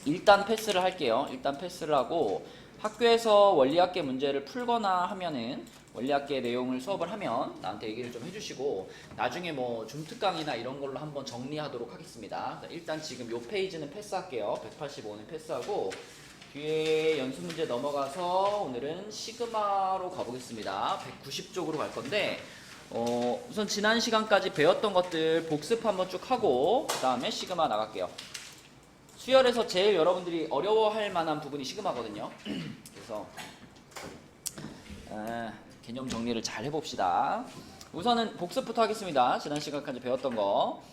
일단 패스를 할게요. 일단 패스를 하고 학교에서 원리학계 문제를 풀거나 하면은 원리학계 내용을 수업을 하면 나한테 얘기를 좀 해주시고 나중에 뭐 줌특강이나 이런 걸로 한번 정리하도록 하겠습니다. 일단 지금 요 페이지는 패스할게요. 185는 패스하고 뒤에 연습 문제 넘어가서 오늘은 시그마로 가보겠습니다. 190쪽으로 갈 건데 우선 지난 시간까지 배웠던 것들 복습 한번 쭉 하고 그 다음에 시그마 나갈게요. 수열에서 제일 여러분들이 어려워할 만한 부분이 시그마거든요. 그래서 개념 정리를 잘 해봅시다. 우선은 복습부터 하겠습니다. 지난 시간까지 배웠던 거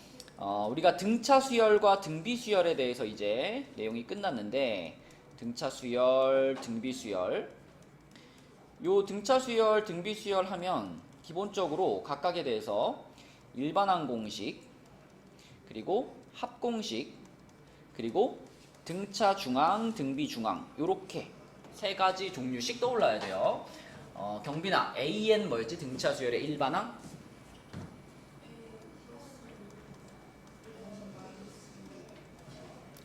우리가 등차 수열과 등비 수열에 대해서 이제 내용이 끝났는데 등차 수열, 등비 수열 요 등차 수열, 등비 수열 하면 기본적으로 각각에 대해서 일반항 공식 그리고 합공식 그리고 등차 중항, 등비 중항 요렇게 세 가지 종류씩 떠올라야 돼요. 경빈아, AN 뭐였지? 등차 수열의 일반항?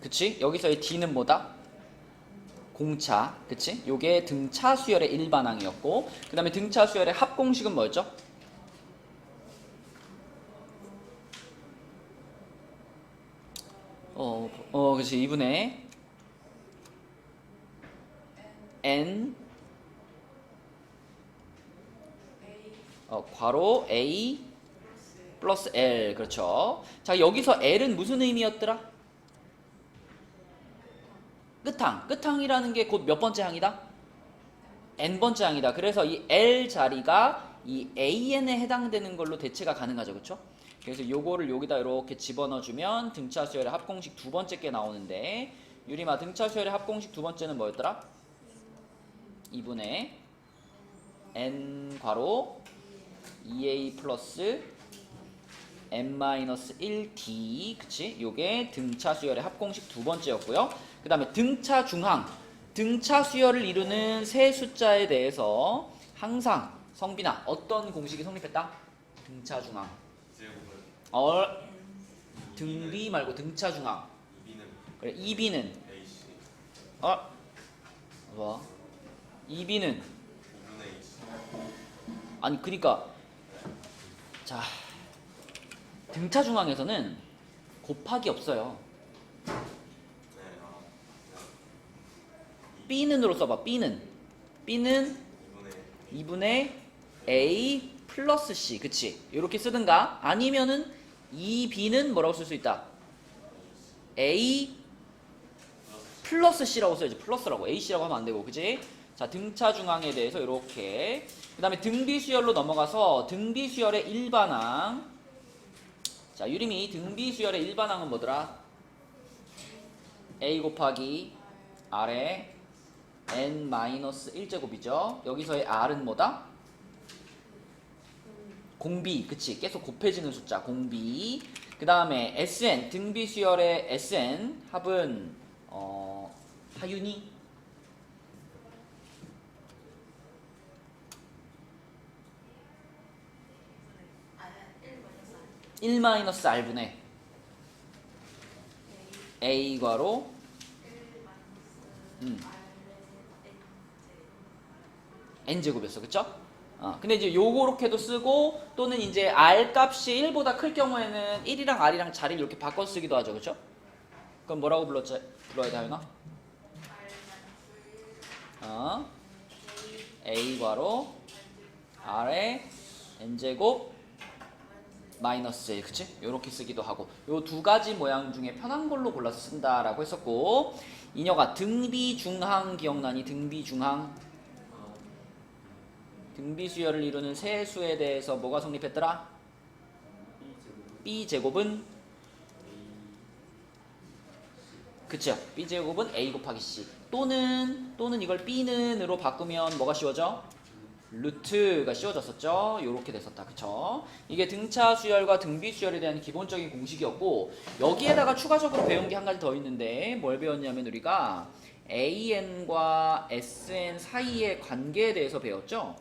그치? 여기서의 D는 뭐다? 공차, 그치? 요게 등차 수열의 일반항이었고 그 다음에 등차 수열의 합공식은 뭐였죠? 그치. 2분의 N 괄호 A 플러스 L 그렇죠. 자 여기서 L은 무슨 의미였더라? 끝항이라는 게 곧 몇 번째 항이다? N번째 항이다. 그래서 이 L 자리가 이 AN에 해당되는 걸로 대체가 가능하죠. 그렇죠? 그래서 요거를 여기다 이렇게 집어넣어주면 등차 수열의 합공식 두 번째 게 나오는데 유림아 등차 수열의 합공식 두 번째는 뭐였더라? 2분의 N 괄호 2A 플러스 N-1D 그치? 요게 등차 수열의 합공식 두 번째였고요. 그 다음에 등차 중항 등차 수열을 이루는 세 숫자에 대해서 항상 성빈아 어떤 공식이 성립했다? 등차 중항 등비 말고 등차 중항 그래 2B는 뭐? 2B는 아니 그니까 자 등차 중항에서는 곱하기 없어요. B는으로 써봐. B는 2분의 A 플러스 C 그치? 이렇게 쓰든가 아니면은 2B는 뭐라고 쓸 수 있다? A 플러스 C라고 써야지. 플러스라고 AC라고 하면 안 되고 그치? 자 등차 중항에 대해서 이렇게 그 다음에 등비 수열로 넘어가서 등비 수열의 일반항 자 유림이 등비 수열의 일반항은 뭐더라? A 곱하기 R에 N-1제곱이죠. 여기서의 R은 뭐다? 공비 그치? 계속 곱해지는 숫자 공비 그 다음에 SN 등비 수열의 SN 합은 하윤이 1-R분의 A 괄호 N제곱이었어 그쵸? 근데 이제 요렇게도 쓰고 또는 이제 R 값이 1보다 클 경우에는 1이랑 R이랑 자리를 이렇게 바꿔 쓰기도 하죠 그쵸? 그럼 뭐라고 불러야 돼 하윤아? A 괄호 R에 N제곱 마이너스 1 그치? 요렇게 쓰기도 하고 요 두 가지 모양 중에 편한 걸로 골라서 쓴다라고 했었고 인혁아 등비 중항 기억나니? 등비 중항 등비 수열을 이루는 세 수에 대해서 뭐가 성립했더라? B제곱은 그쵸? B제곱은 A 곱하기 C 또는 이걸 B는으로 바꾸면 뭐가 씌워져? 루트가 씌워졌었죠. 요렇게 됐었다. 그쵸? 이게 등차 수열과 등비 수열에 대한 기본적인 공식이었고 여기에다가 추가적으로 배운 게 한 가지 더 있는데 뭘 배웠냐면 우리가 AN과 SN 사이의 관계에 대해서 배웠죠.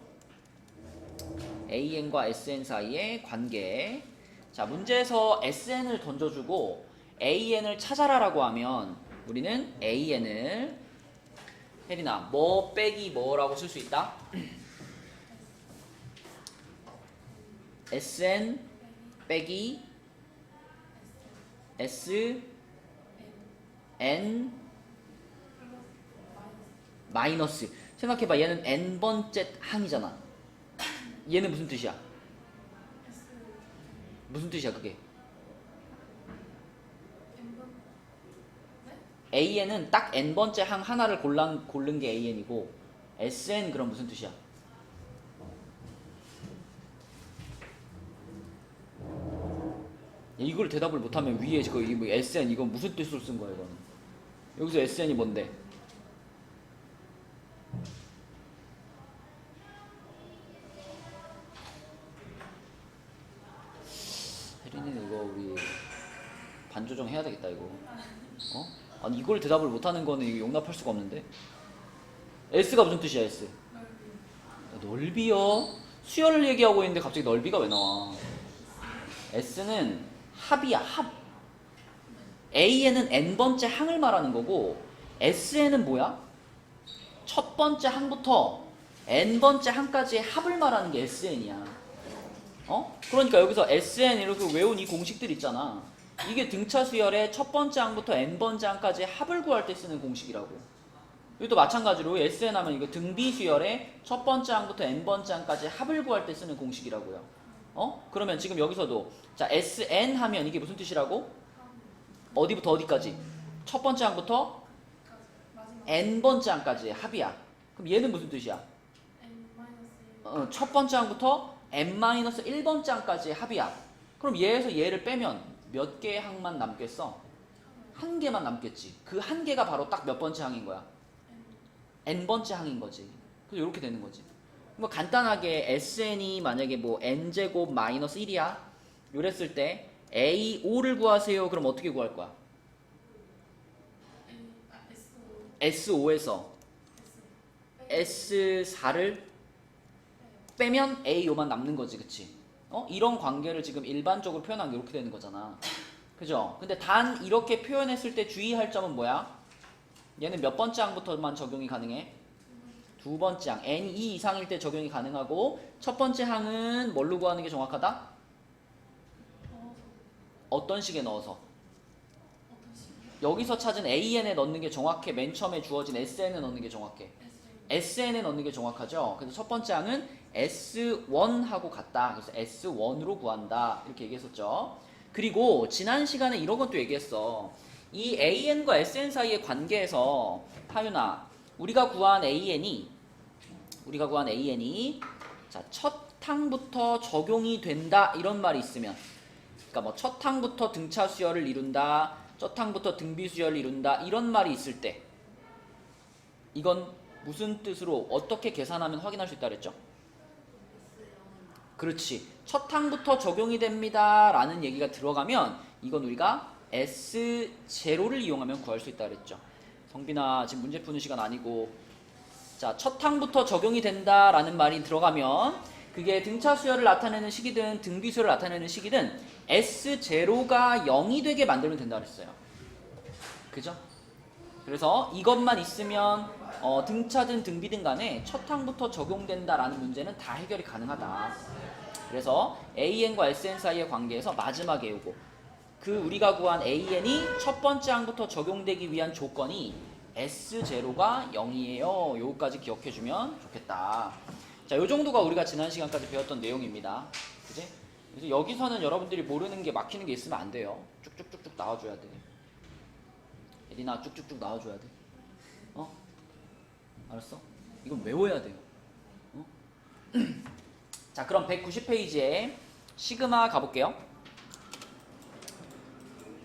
AN과 SN 사이의 관계. 자, 문제에서 SN을 던져주고 AN을 찾아라라고 하면 우리는 AN을 혜린아 뭐 빼기 뭐라고 쓸 수 있다? SN 빼기 SN 마이너스. 생각해봐. 얘는 n번째 항이잖아. 얘는 무슨 뜻이야? 무슨 뜻이야 그게? AN은 딱 n번째 항 하나를 고른 게 AN이고 SN 그럼 무슨 뜻이야? 이걸 대답을 못하면 위에 그 SN 이건 무슨 뜻으로 쓴 거야 이거는? 여기서 SN이 뭔데? 혜린이는 이거 우리 반조정 해야 되겠다 이거. 어? 아니 이걸 대답을 못하는 거는 이거 용납할 수가 없는데. S가 무슨 뜻이야 S? 넓이요? 수열을 얘기하고 있는데 갑자기 넓이가 왜 나와? S는 합이야 합. AN은 n번째 항을 말하는 거고 SN은 뭐야? 첫 번째 항부터 n번째 항까지의 합을 말하는 게 SN이야. 어? 그러니까 여기서 SN 이렇게 외운 이 공식들 있잖아. 이게 등차 수열의 첫 번째 항부터 n번째 항까지의 합을 구할 때 쓰는 공식이라고. 이것도 마찬가지로 SN 하면 이거 등비 수열의 첫 번째 항부터 n번째 항까지 합을 구할 때 쓰는 공식이라고요. 어? 그러면 지금 여기서도 자 SN 하면 이게 무슨 뜻이라고? 어디부터 어디까지? 첫 번째 항부터 n번째 항까지의 합이야. 그럼 얘는 무슨 뜻이야? 첫 번째 항부터 n-1번째 항까지의 합이야. 그럼 얘에서 얘를 빼면 몇 개의 항만 남겠어? 한 개만 남겠지. 그 한 개가 바로 딱 몇 번째 항인 거야? n번째 항인 거지. 그래서 이렇게 되는 거지. 뭐 간단하게 SN이 만약에 뭐 n제곱 마이너스 1이야. 이랬을 때 A5를 구하세요. 그럼 어떻게 구할 거야? S5에서 S4를 빼면 A5만 남는 거지, 그치? 이런 관계를 지금 일반적으로 표현한 게 이렇게 되는 거잖아. 그죠? 근데 단 이렇게 표현했을 때 주의할 점은 뭐야? 얘는 몇 번째 항부터만 적용이 가능해? 두 번째 항. N2 이상일 때 적용이 가능하고 첫 번째 항은 뭘로 구하는 게 정확하다? 어떤 식에 넣어서? 여기서 찾은 AN에 넣는 게 정확해? 맨 처음에 주어진 SN에 넣는 게 정확해? SN에 넣는 게 정확하죠? 그래서 첫 번째 항은 S1하고 같다. 그래서 S1으로 구한다. 이렇게 얘기했었죠. 그리고 지난 시간에 이런 것도 얘기했어. 이 AN과 SN 사이의 관계에서 하윤아, 우리가 구한 AN이 자, 첫 항부터 적용이 된다 이런 말이 있으면, 그러니까 뭐 첫 항부터 등차 수열을 이룬다, 첫 항부터 등비 수열을 이룬다 이런 말이 있을 때 이건 무슨 뜻으로 어떻게 계산하면 확인할 수 있다 그랬죠? 그렇지. 첫 항부터 적용이 됩니다 라는 얘기가 들어가면 이건 우리가 S0를 이용하면 구할 수 있다 그랬죠. 성빈아 지금 문제 푸는 시간 아니고, 자, 첫 항부터 적용이 된다 라는 말이 들어가면 그게 등차 수열을 나타내는 식이든 등비 수열을 나타내는 식이든 S0가 0이 되게 만들면 된다 그랬어요. 그죠? 그래서 이것만 있으면 등차든 등비든 간에 첫 항부터 적용된다라는 문제는 다 해결이 가능하다. 그래서 AN과 SN 사이의 관계에서 마지막에 요거, 그 우리가 구한 AN이 첫 번째 항부터 적용되기 위한 조건이 S0가 0이에요. 요거까지 기억해주면 좋겠다. 자, 요 정도가 우리가 지난 시간까지 배웠던 내용입니다. 그지? 그래서 여기서는 여러분들이 모르는 게 막히는 게 있으면 안 돼요. 쭉쭉쭉쭉 나와줘야 돼. 에디나 쭉쭉쭉 나와줘야 돼. 알았어? 이건 외워야 돼요. 자, 그럼 190페이지에 시그마 가볼게요.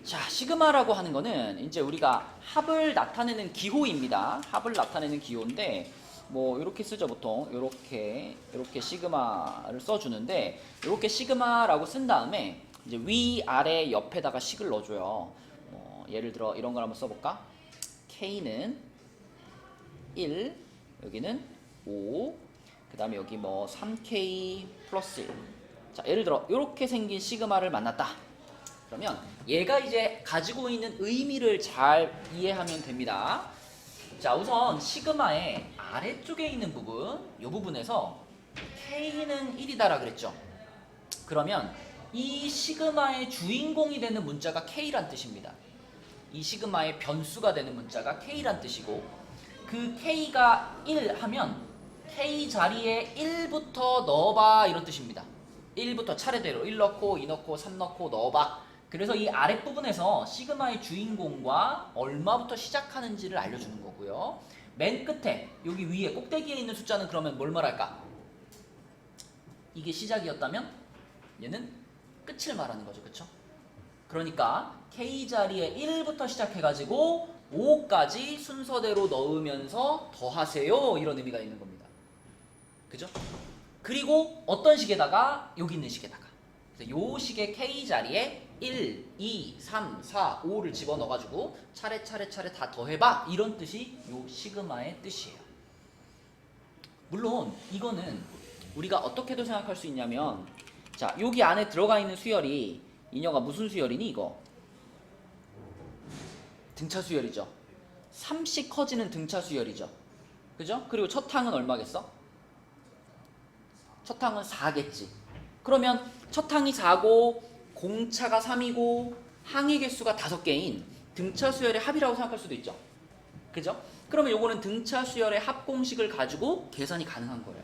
자, 시그마라고 하는 거는 이제 우리가 합을 나타내는 기호입니다. 합을 나타내는 기호인데 뭐 이렇게 쓰죠. 보통 이렇게 시그마를 써주는데, 이렇게 시그마라고 쓴 다음에 이제 위, 아래, 옆에다가 식을 넣어줘요. 예를 들어 이런 걸 한번 써볼까? K는 1, 여기는 5, 그 다음에 여기 뭐 3K 플러스 1. 자, 예를 들어 이렇게 생긴 시그마를 만났다. 그러면 얘가 이제 가지고 있는 의미를 잘 이해하면 됩니다. 자, 우선 시그마의 아래쪽에 있는 부분, 이 부분에서 K는 1이다라 그랬죠. 그러면 이 시그마의 주인공이 되는 문자가 K란 뜻입니다. 이 시그마의 변수가 되는 문자가 K란 뜻이고, 그 K가 1 하면 K 자리에 1부터 넣어봐 이런 뜻입니다. 1부터 차례대로 1 넣고 2 넣고 3 넣고 넣어봐. 그래서 이 아랫부분에서 시그마의 주인공과 얼마부터 시작하는지를 알려주는 거고요. 맨 끝에 여기 위에 꼭대기에 있는 숫자는 그러면 뭘 말할까? 이게 시작이었다면 얘는 끝을 말하는 거죠. 그쵸? 그러니까 K 자리에 1부터 시작해가지고 5까지 순서대로 넣으면서 더하세요 이런 의미가 있는 겁니다. 그죠? 그리고 어떤 식에다가 여기 있는 식에다가 요 식의 K 자리에 1, 2, 3, 4, 5를 집어넣어가지고 차례차례 다 더해봐 이런 뜻이 요 시그마의 뜻이에요. 물론 이거는 우리가 어떻게도 생각할 수 있냐면, 자, 여기 안에 들어가 있는 수열이 인여가 무슨 수열이니 이거? 등차 수열이죠. 3씩 커지는 등차 수열이죠. 그죠? 그리고 첫 항은 얼마겠어? 첫 항은 4겠지. 그러면 첫 항이 4고 공차가 3이고 항의 개수가 5개인 등차 수열의 합이라고 생각할 수도 있죠. 그죠? 그러면 요거는 등차 수열의 합 공식을 가지고 계산이 가능한 거예요.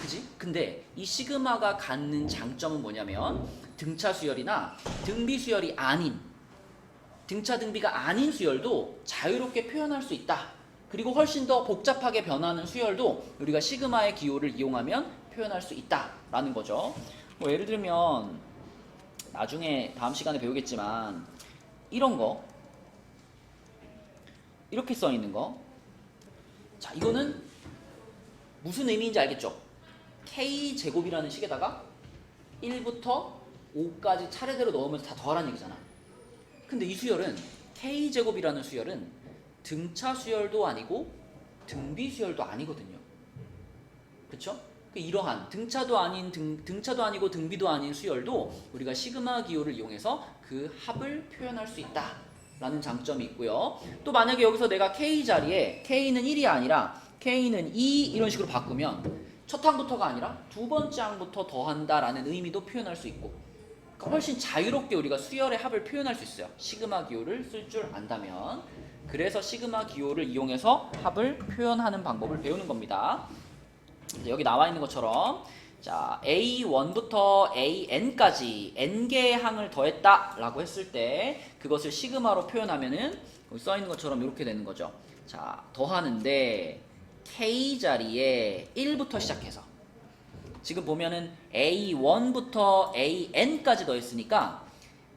그지? 근데 이 시그마가 갖는 장점은 뭐냐면 등차 수열이나 등비 수열이 아닌, 등차 등비가 아닌 수열도 자유롭게 표현할 수 있다. 그리고 훨씬 더 복잡하게 변하는 수열도 우리가 시그마의 기호를 이용하면 표현할 수 있다라는 거죠. 뭐 예를 들면 나중에 다음 시간에 배우겠지만 이런 거 이렇게 써 있는 거, 자, 이거는 무슨 의미인지 알겠죠? K제곱이라는 식에다가 1부터 5까지 차례대로 넣으면서 다 더하라는 얘기잖아. 근데 이 수열은, K제곱이라는 수열은 등차 수열도 아니고 등비 수열도 아니거든요. 그쵸? 이러한 등차도 아니고 등비도 아닌 수열도 우리가 시그마 기호를 이용해서 그 합을 표현할 수 있다 라는 장점이 있고요. 또 만약에 여기서 내가 K 자리에 K는 1이 아니라 K는 2 이런 식으로 바꾸면 첫 항부터가 아니라 두 번째 항부터 더한다라는 의미도 표현할 수 있고, 그러니까 훨씬 자유롭게 우리가 수열의 합을 표현할 수 있어요. 시그마 기호를 쓸 줄 안다면. 그래서 시그마 기호를 이용해서 합을 표현하는 방법을 배우는 겁니다. 여기 나와 있는 것처럼, 자, A1부터 AN까지 n개의 항을 더했다 라고 했을 때 그것을 시그마로 표현하면은 여기 써 있는 것처럼 이렇게 되는 거죠. 자, 더하는데 K 자리에 1부터 시작해서 지금 보면은 A1부터 AN까지 더했으니까,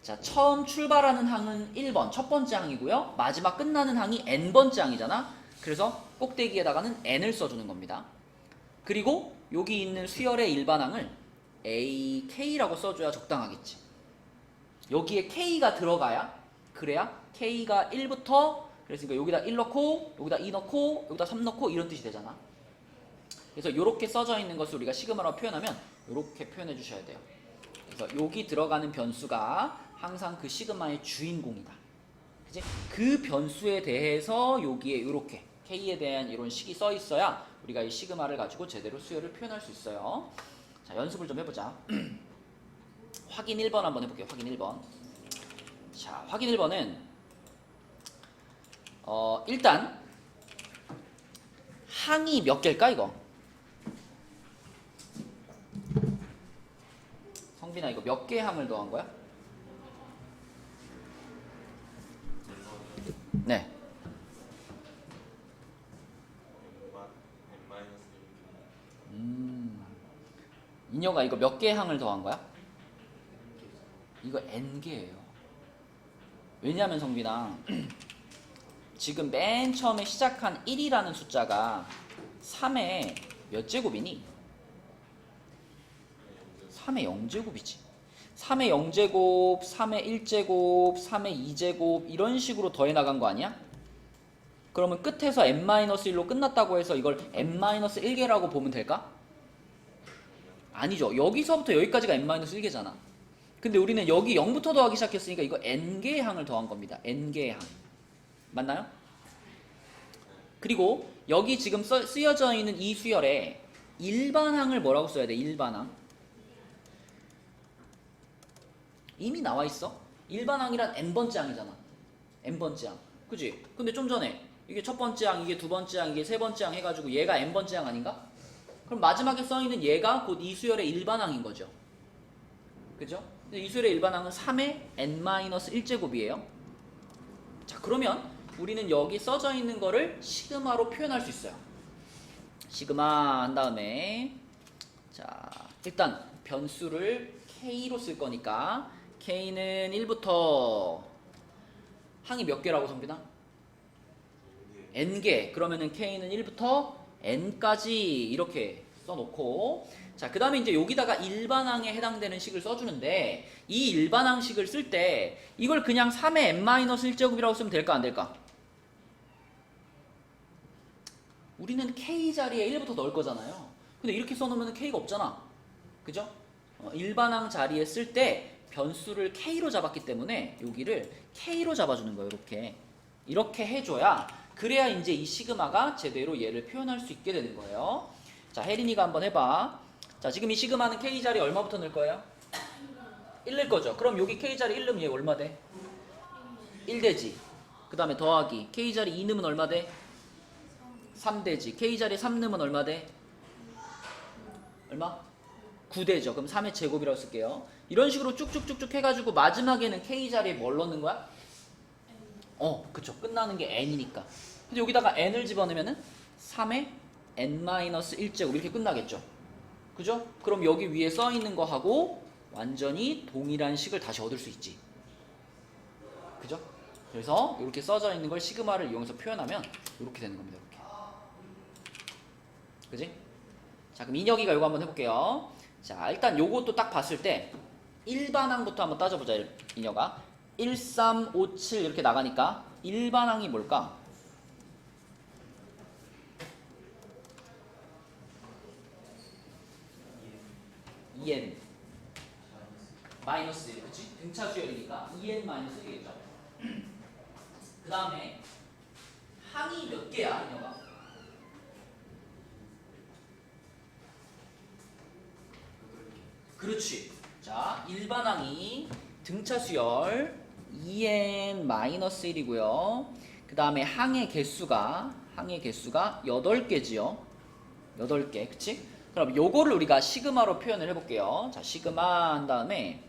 자, 처음 출발하는 항은 1번 첫 번째 항이고요. 마지막 끝나는 항이 n번째 항이잖아. 그래서 꼭대기에다가는 n을 써주는 겁니다. 그리고 여기 있는 수열의 일반항을 AK라고 써줘야 적당하겠지. 여기에 K가 들어가야, 그래야 K가 1부터, 그랬으니까 여기다 1 넣고 여기다 2 넣고 여기다 3 넣고 이런 뜻이 되잖아. 그래서 이렇게 써져 있는 것을 우리가 시그마로 표현하면 이렇게 표현해 주셔야 돼요. 그래서 여기 들어가는 변수가 항상 그 시그마의 주인공이다. 그치? 그 변수에 대해서 여기에 이렇게 K에 대한 이런 식이 써 있어야 우리가 이 시그마를 가지고 제대로 수열을 표현할 수 있어요. 자, 연습을 좀 해보자. 확인 1번 한번 해볼게요. 확인 1번. 자, 확인 1번은 일단 항이 몇 개일까 이거? 성빈아, 이거 몇 개의 항을 더한 거야? 네. 인여가 이거 몇 개의 항을 더한 거야? 이거 n개예요. 왜냐하면 성빈아, 지금 맨 처음에 시작한 1이라는 숫자가 3의 몇 제곱이니? 3의 0제곱이지. 3의 0제곱, 3의 1제곱, 3의 2제곱 이런 식으로 더해 나간 거 아니야? 그러면 끝에서 n-1로 끝났다고 해서 이걸 n-1개라고 보면 될까? 아니죠. 여기서부터 여기까지가 n-1개잖아. 근데 우리는 여기 0부터 더하기 시작했으니까 이거 n개의 항을 더한 겁니다. n개의 항. 맞나요? 그리고 여기 지금 쓰여져 있는 이 수열에 일반항을 뭐라고 써야 돼? 일반항. 이미 나와 있어. 일반항이란 n번째 항이잖아. n번째 항. 그지? 근데 좀 전에 이게 첫 번째 항, 이게 두 번째 항, 이게 세 번째 항 해가지고 얘가 n번째 항 아닌가? 그럼 마지막에 써있는 얘가 곧 이 수열의 일반항인 거죠. 그죠? 이 수열의 일반항은 3의 n-1제곱이에요. 자, 그러면 우리는 여기 써져 있는 거를 시그마로 표현할 수 있어요. 시그마 한 다음에 자, 일단 변수를 k로 쓸 거니까 k는 1부터 항이 몇 개라고 성빈아? n개. 그러면은 k는 1부터 n까지 이렇게 써놓고, 자, 그 다음에 이제 여기다가 일반항에 해당되는 식을 써주는데, 이 일반항식을 쓸 때 이걸 그냥 3의 n-1제곱이라고 쓰면 될까 안 될까? 우리는 k 자리에 1부터 넣을 거잖아요. 근데 이렇게 써놓으면 k가 없잖아. 그죠? 일반항 자리에 쓸 때 변수를 k로 잡았기 때문에 여기를 k로 잡아주는 거예요. 이렇게 해줘야, 그래야 이제 이 시그마가 제대로 얘를 표현할 수 있게 되는 거예요. 자, 혜린이가 한번 해봐. 자, 지금 이 시그마는 k 자리에 얼마부터 넣을 거예요? 1 넣을 거죠. 그럼 여기 k 자리 1 넣으면 얘 얼마 돼? 1 되지. 그 다음에 더하기 k 자리 2 넣으면 얼마 돼? 3 되지. k 자리 3 넣으면 얼마 돼? 얼마? 9 되죠. 그럼 3의 제곱이라고 쓸게요. 이런 식으로 쭉쭉쭉쭉 해가지고 마지막에는 k 자리에 뭘 넣는 거야? 그쵸. 끝나는 게 n이니까. 근데 여기다가 n을 집어넣으면은 3의 n-1제곱 이렇게 끝나겠죠. 그죠? 그럼 여기 위에 써 있는 거하고 완전히 동일한 식을 다시 얻을 수 있지. 그죠? 그래서 이렇게 써져 있는 걸 시그마를 이용해서 표현하면 이렇게 되는 겁니다. 이렇게. 그지? 자, 그럼 인혁이가 이거 한번 해볼게요. 자, 일단 요것도 딱 봤을 때 일반항부터 한번 따져보자. 인혁아. 1, 3, 5, 7 이렇게 나가니까 일반항이 뭘까? EN 마이너스 1, 그치? 등차 수열이니까 EN 마이너스 1이겠죠. 그 다음에 항이 몇 개야, 인혁아? 그렇지. 자, 일반항이 등차 수열 2n-1이고요. 그 다음에 항의 개수가 8개지요. 8개, 그치? 그럼 요거를 우리가 시그마로 표현을 해볼게요. 자, 시그마 한 다음에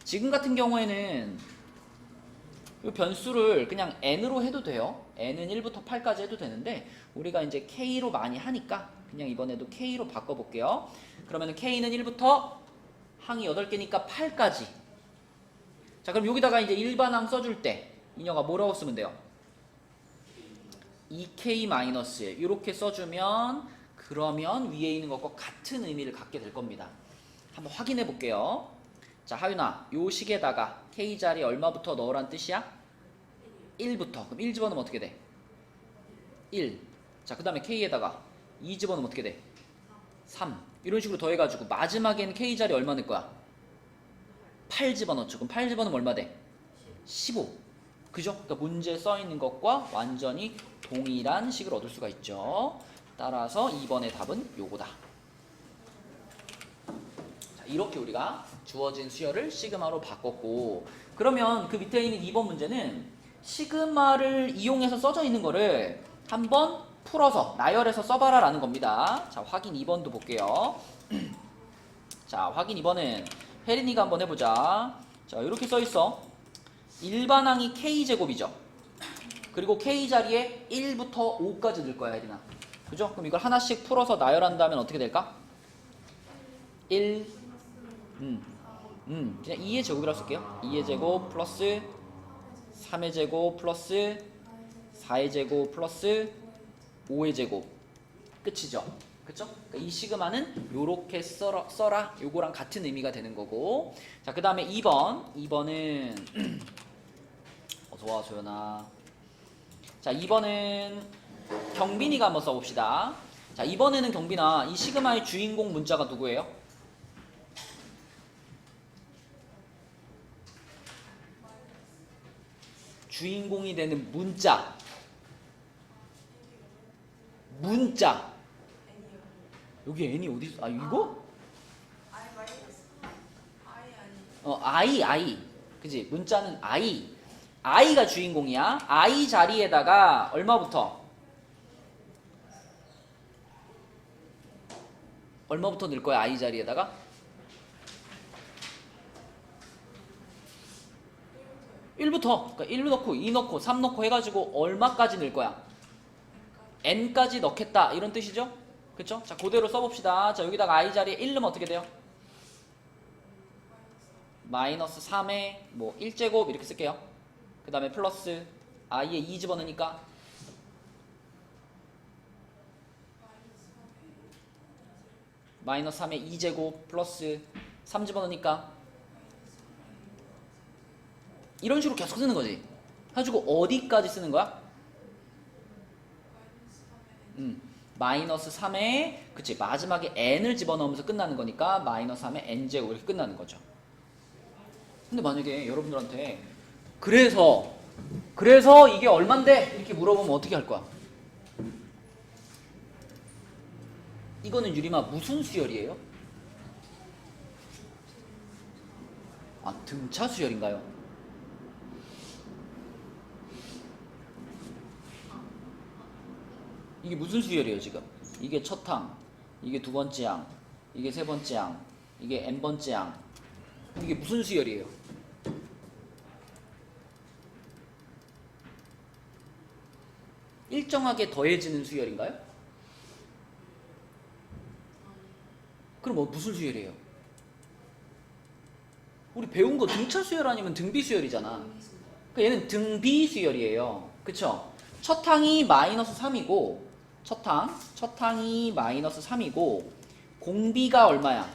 지금 같은 경우에는 이 변수를 그냥 n으로 해도 돼요. n은 1부터 8까지 해도 되는데 우리가 이제 k로 많이 하니까 그냥 이번에도 k로 바꿔볼게요. 그러면 k는 1부터 항이 8개니까 8까지. 자, 그럼 여기다가 이제 일반항 써줄 때 인혁아 뭐라고 쓰면 돼요? 2k-1 이렇게 써주면, 그러면 위에 있는 것과 같은 의미를 갖게 될 겁니다. 한번 확인해 볼게요. 자, 하윤아, 요 식에다가 k 자리 얼마부터 넣으란 뜻이야? 1부터. 그럼 1 집어넣으면 어떻게 돼? 1. 자, 그 다음에 k에다가 2 집어넣으면 어떻게 돼? 3. 이런 식으로 더해가지고 마지막엔 k 자리 얼마 넣을 거야? 8 집어넣죠. 그럼 8 집어넣으면 얼마 돼? 15. 그죠? 그러니까 문제에 써있는 것과 완전히 동일한 식을 얻을 수가 있죠. 따라서 2번의 답은 요거다. 자, 이렇게 우리가 주어진 수열을 시그마로 바꿨고, 그러면 그 밑에 있는 2번 문제는 시그마를 이용해서 써져 있는 거를 한번 풀어서 나열해서 써봐라 라는 겁니다. 자, 확인 2번도 볼게요. 자, 확인 2번은 혜린이가 한번 해보자. 자, 이렇게 써있어. 일반항이 k제곱이죠. 그리고 k 자리에 1부터 5까지 넣을 거야, 혜린아. 그죠? 그럼 이걸 하나씩 풀어서 나열한다면 어떻게 될까? 1, 그냥 2의 제곱이라고 쓸게요. 2의 제곱 플러스 3의 제곱 플러스 4의 제곱 플러스 5의 제곱. 끝이죠. 그쵸? 그러니까 이 시그마는 요렇게 써라. 요거랑 같은 의미가 되는 거고. 자, 그 다음에 2번은 어서와 소연아. 자, 2번은 경빈이가 한번 써봅시다. 자, 이번에는 경빈아, 이 시그마의 주인공 문자가 누구예요? 주인공이 되는 문자. 여기 n이 어디 있어? 아 이거? I. 그지? 문자는 I가 주인공이야. I 자리에다가 얼마부터 넣을 거야? I 자리에다가 1부터. 그러니까 1 넣고 2 넣고 3 넣고 해가지고 얼마까지 넣을 거야? n까지 넣겠다 이런 뜻이죠? 그쵸? 자 그대로 써봅시다. 자 여기다가 I 자리에 1 넣으면 어떻게 돼요? 마이너스 3의 뭐 1제곱 이렇게 쓸게요. 그 다음에 플러스 I에 2 집어넣으니까 마이너스 3의 2제곱 플러스 3 집어넣으니까 이런 식으로 계속 쓰는 거지. 해가지고 어디까지 쓰는 거야? 마이너스 3에 그치 마지막에 n을 집어넣으면서 끝나는 거니까 마이너스 3의 n제곱 이렇게 끝나는 거죠. 근데 만약에 여러분들한테 그래서 이게 얼만데? 이렇게 물어보면 어떻게 할 거야? 이거는 유림아 무슨 수열이에요? 아 등차 수열인가요? 이게 무슨 수열이에요 지금? 이게 첫 항, 이게 두 번째 항, 이게 세 번째 항, 이게 n번째 항. 이게 무슨 수열이에요? 일정하게 더해지는 수열인가요? 그럼 무슨 수열이에요? 우리 배운 거 등차 수열 아니면 등비 수열이잖아. 그러니까 얘는 등비 수열이에요. 그쵸? 첫 항이 마이너스 3이고 첫 항이 마이너스 3이고 공비가 얼마야?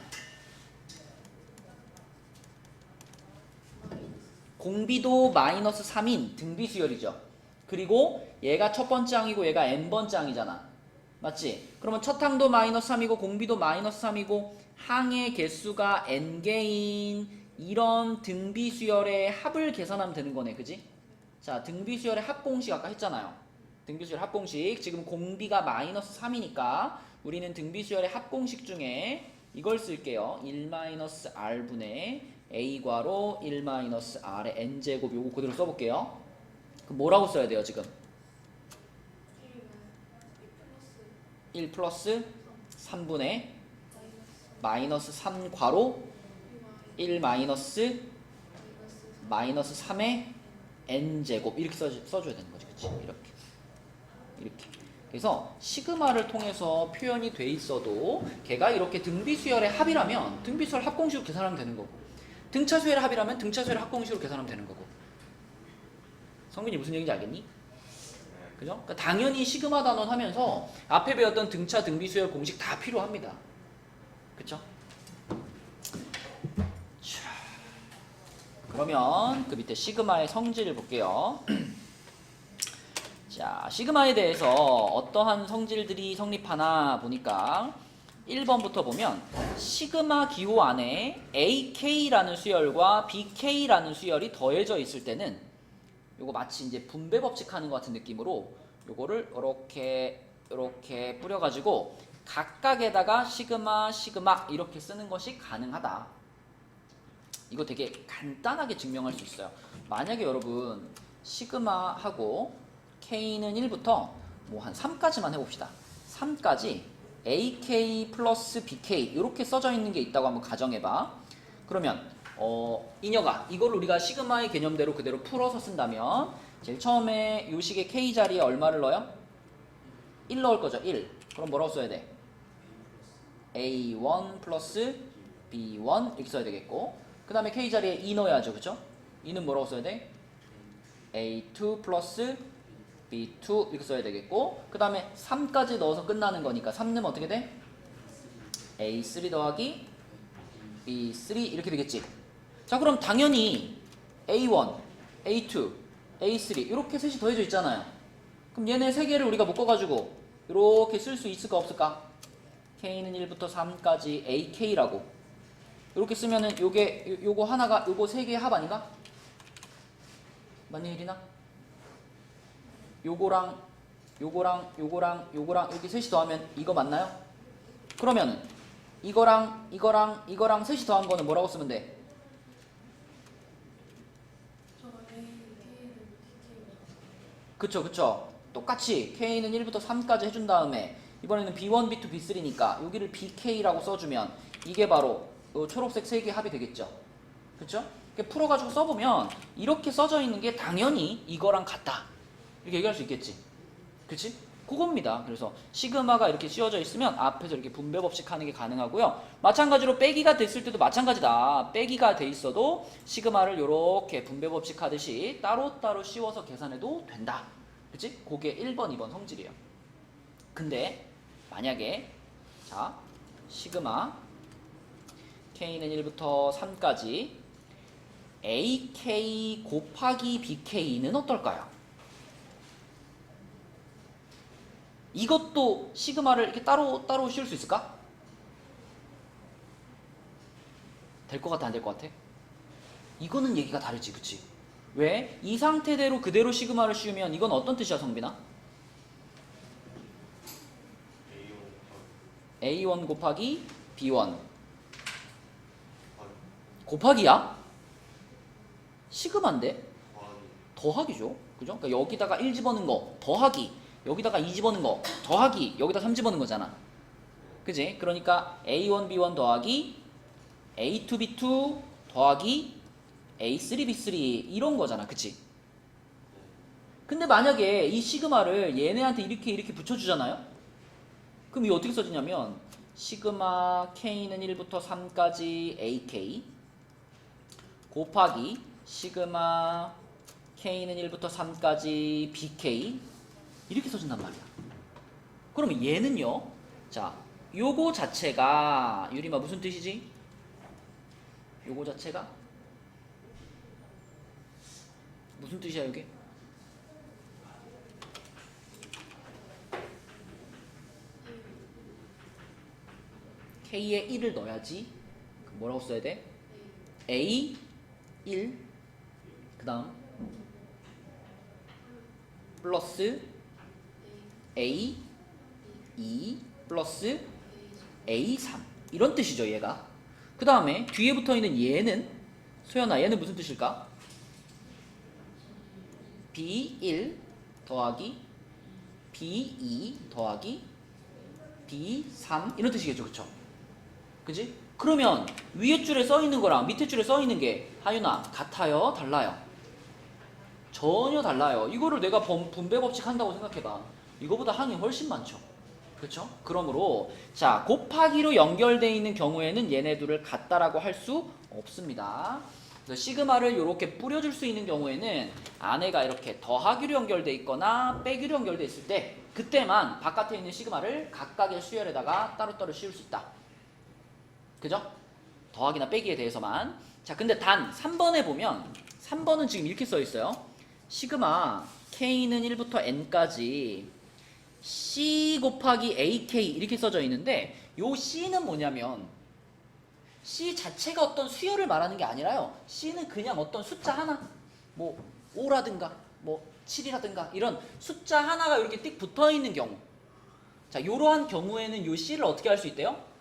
공비도 마이너스 3인 등비 수열이죠. 그리고 얘가 첫 번째 항이고 얘가 n번째 항이잖아. 맞지? 그러면 첫 항도 마이너스 3이고 공비도 마이너스 3이고 항의 개수가 n개인 이런 등비 수열의 합을 계산하면 되는 거네. 그지? 자, 등비 수열의 합 공식 아까 했잖아요. 등비 수열 합 공식. 지금 공비가 마이너스 3이니까 우리는 등비 수열의 합 공식 중에 이걸 쓸게요. 1-r분의 a괄호 1-r의 n제곱 요거 그대로 써볼게요. 그럼 뭐라고 써야 돼요 지금? 1 플러스 3분의 마이너스 3 괄호 1 마이너스 3의 n제곱 이렇게 써줘야 되는 거지. 그치? 이렇게. 그래서 시그마를 통해서 표현이 돼 있어도 걔가 이렇게 등비수열의 합이라면 등비수열 합공식으로 계산하면 되는 거고 등차수열의 합이라면 등차수열의 합공식으로 계산하면 되는 거고. 성민이 무슨 얘기인지 알겠니? 그죠? 그러니까 당연히 시그마 단원 하면서 앞에 배웠던 등차 등비수열 공식 다 필요합니다. 그쵸? 자, 그러면 그 밑에 시그마의 성질을 볼게요. 자, 시그마에 대해서 어떠한 성질들이 성립하나 보니까 1번부터 보면 시그마 기호 안에 AK라는 수열과 BK라는 수열이 더해져 있을 때는 요거 마치 이제 분배 법칙 하는 것 같은 느낌으로 요거를 이렇게 뿌려가지고 각각에다가 시그마 이렇게 쓰는 것이 가능하다. 이거 되게 간단하게 증명할 수 있어요. 만약에 여러분 시그마하고 K는 1부터 뭐 한 3까지만 해봅시다. 3까지 AK 플러스 BK 이렇게 써져 있는 게 있다고 한번 가정해봐. 그러면 인혁아 이걸 우리가 시그마의 개념대로 그대로 풀어서 쓴다면 제일 처음에 요 식의 K 자리에 얼마를 넣어요? 1 넣을 거죠. 1. 그럼 뭐라고 써야 돼? A1 플러스 B1 이렇게 써야 되겠고 그 다음에 K 자리에 2 넣어야죠. 그쵸? 2는 뭐라고 써야 돼? A2 플러스 B2 이렇게 써야 되겠고 그 다음에 3까지 넣어서 끝나는 거니까 3 넣으면 어떻게 돼? A3 더하기 B3 이렇게 되겠지. 자 그럼 당연히 A1, A2, A3 이렇게 셋이 더해져 있잖아요. 그럼 얘네 세 개를 우리가 묶어가지고 이렇게 쓸 수 있을까 없을까? K는 1부터 3까지 AK라고 이렇게 쓰면은 요거 하나가 요거 세 개의 합 아닌가? 맞니 혜린아? 요거랑 이렇게 셋이 더하면 이거 맞나요? 그러면 이거랑 셋이 더한 거는 뭐라고 쓰면 돼? 그쵸. 똑같이 K는 1부터 3까지 해준 다음에 이번에는 B1, B2, B3니까 여기를 BK라고 써주면 이게 바로 요 초록색 세 개 합이 되겠죠. 그쵸? 풀어가지고 써보면 이렇게 써져 있는 게 당연히 이거랑 같다. 이렇게 얘기할 수 있겠지. 그치? 그겁니다. 그래서 시그마가 이렇게 씌워져 있으면 앞에서 이렇게 분배 법칙 하는 게 가능하고요. 마찬가지로 빼기가 됐을 때도 마찬가지다. 빼기가 돼 있어도 시그마를 이렇게 분배 법칙 하듯이 따로따로 씌워서 계산해도 된다. 그치? 그게 1번, 2번 성질이에요. 근데 만약에 자 시그마 K는 1부터 3까지 AK 곱하기 BK는 어떨까요? 이것도 시그마를 이렇게 따로 씌울 수 있을까? 될 것 같아, 안 될 것 같아? 이거는 얘기가 다르지, 그치? 왜? 이 상태대로 그대로 시그마를 씌우면 이건 어떤 뜻이야, 성빈아? A1 곱하기 B1 곱하기야? 시그마인데? 더하기죠. 그죠? 그러니까 여기다가 1 집어넣은 거 더하기, 여기다가 2 집어넣은 거 더하기, 여기다 3 집어넣은 거잖아. 그지? 그러니까 A1 B1 더하기 A2 B2 더하기 A3 B3 이런 거잖아. 그치? 근데 만약에 이 시그마를 얘네한테 이렇게 붙여주잖아요? 그럼 이거 어떻게 써지냐면 시그마 K는 1부터 3까지 AK 곱하기 시그마 K는 1부터 3까지 BK 이렇게 써진단 말이야. 그러면 얘는요. 자, 요거 자체가 유리마 무슨 뜻이지? 요거 자체가 무슨 뜻이야 이게? K에 1을 넣어야지. 뭐라고 써야 돼? A 1 그 다음 플러스 A 2 플러스 A 3 이런 뜻이죠 얘가. 그 다음에 뒤에 붙어있는 얘는 소연아 얘는 무슨 뜻일까? B1 더하기 B2 더하기 B3 이런 뜻이겠죠. 그쵸? 그지? 그러면 위에 줄에 써있는 거랑 밑에 줄에 써있는 게 하윤아 같아요? 달라요? 전혀 달라요. 이거를 내가 분배 법칙 한다고 생각해봐. 이거보다 항이 훨씬 많죠. 그렇죠? 그러므로 자 곱하기로 연결되어 있는 경우에는 얘네들을 같다라고 할 수 없습니다. 그래서 시그마를 이렇게 뿌려줄 수 있는 경우에는 안에가 이렇게 더하기로 연결되어 있거나 빼기로 연결되어 있을 때 그때만 바깥에 있는 시그마를 각각의 수열에다가 따로따로 씌울 수 있다. 그죠? 더하기나 빼기에 대해서만. 자 근데 단 3번에 보면 3번은 지금 이렇게 써 있어요. 시그마 K는 1부터 N까지 C 곱하기 AK 이렇게 써져 있는데 요 C는 뭐냐면 C 자체가 어떤 수열을 말하는 게 아니라요. C는 그냥 어떤 숫자 하나 뭐 5라든가 뭐 7이라든가 이런 숫자 하나가 이렇게 띡 붙어 있는 경우. 자 요러한 경우에는 요 C를 어떻게 할 수 있대요?